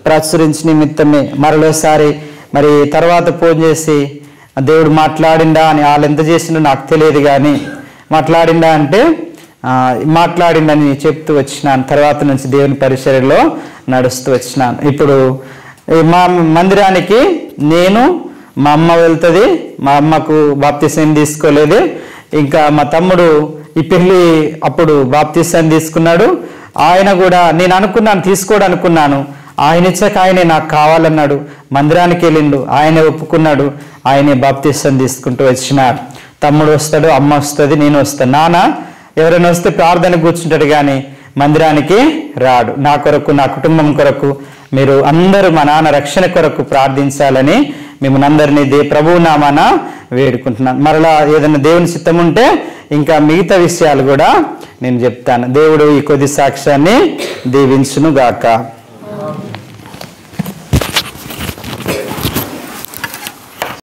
A: ప్రచురించిన నిమిత్తమే. మరలోసారి మరి తర్వాత ఫోన్ చేసి దేవుడు మాట్లాడిండా అని వాళ్ళు ఎంత చేసిండో నాకు తెలియదు, కానీ మాట్లాడిండా అంటే మాట్లాడిండని చెప్తూ వచ్చినాను. తర్వాత నుంచి దేవుని పరిచర్యలో నడుస్తూ వచ్చినాను. ఇప్పుడు మా మందిరానికి నేను మా అమ్మ వెళ్తుంది. మా అమ్మకు బాప్తిసం తీసుకోలేదు. ఇంకా మా తమ్ముడు ఈ పెళ్ళి అప్పుడు బాప్తిసం తీసుకున్నాడు. ఆయన కూడా నేను అనుకున్నాను తీసుకోవడానుకున్నాను, ఆయన ఇచ్చాక ఆయనే నాకు కావాలన్నాడు. మందిరానికి వెళ్ళిండు, ఆయనే ఒప్పుకున్నాడు, ఆయనే బాప్తిసం తీసుకుంటూ వచ్చినాడు. తమ్ముడు వస్తాడు, అమ్మ వస్తుంది, నేను వస్తాను. నాన్న ఎవరైనా వస్తే ప్రార్థన కూర్చుంటాడు కానీ మందిరానికి రాడు. నా కొరకు, నా కుటుంబం కొరకు మీరు అందరూ మా నాన్న రక్షణ కొరకు ప్రార్థించాలని మిమ్మల్ని అందరినీ ప్రభువు నామాన వేడుకుంటున్నాను. మరలా ఏదైనా దేవుని చిత్తం ఉంటే ఇంకా మిగతా విషయాలు కూడా నేను చెప్తాను. దేవుడు ఈ కొద్ది సాక్ష్యాన్ని దీవించును గాక.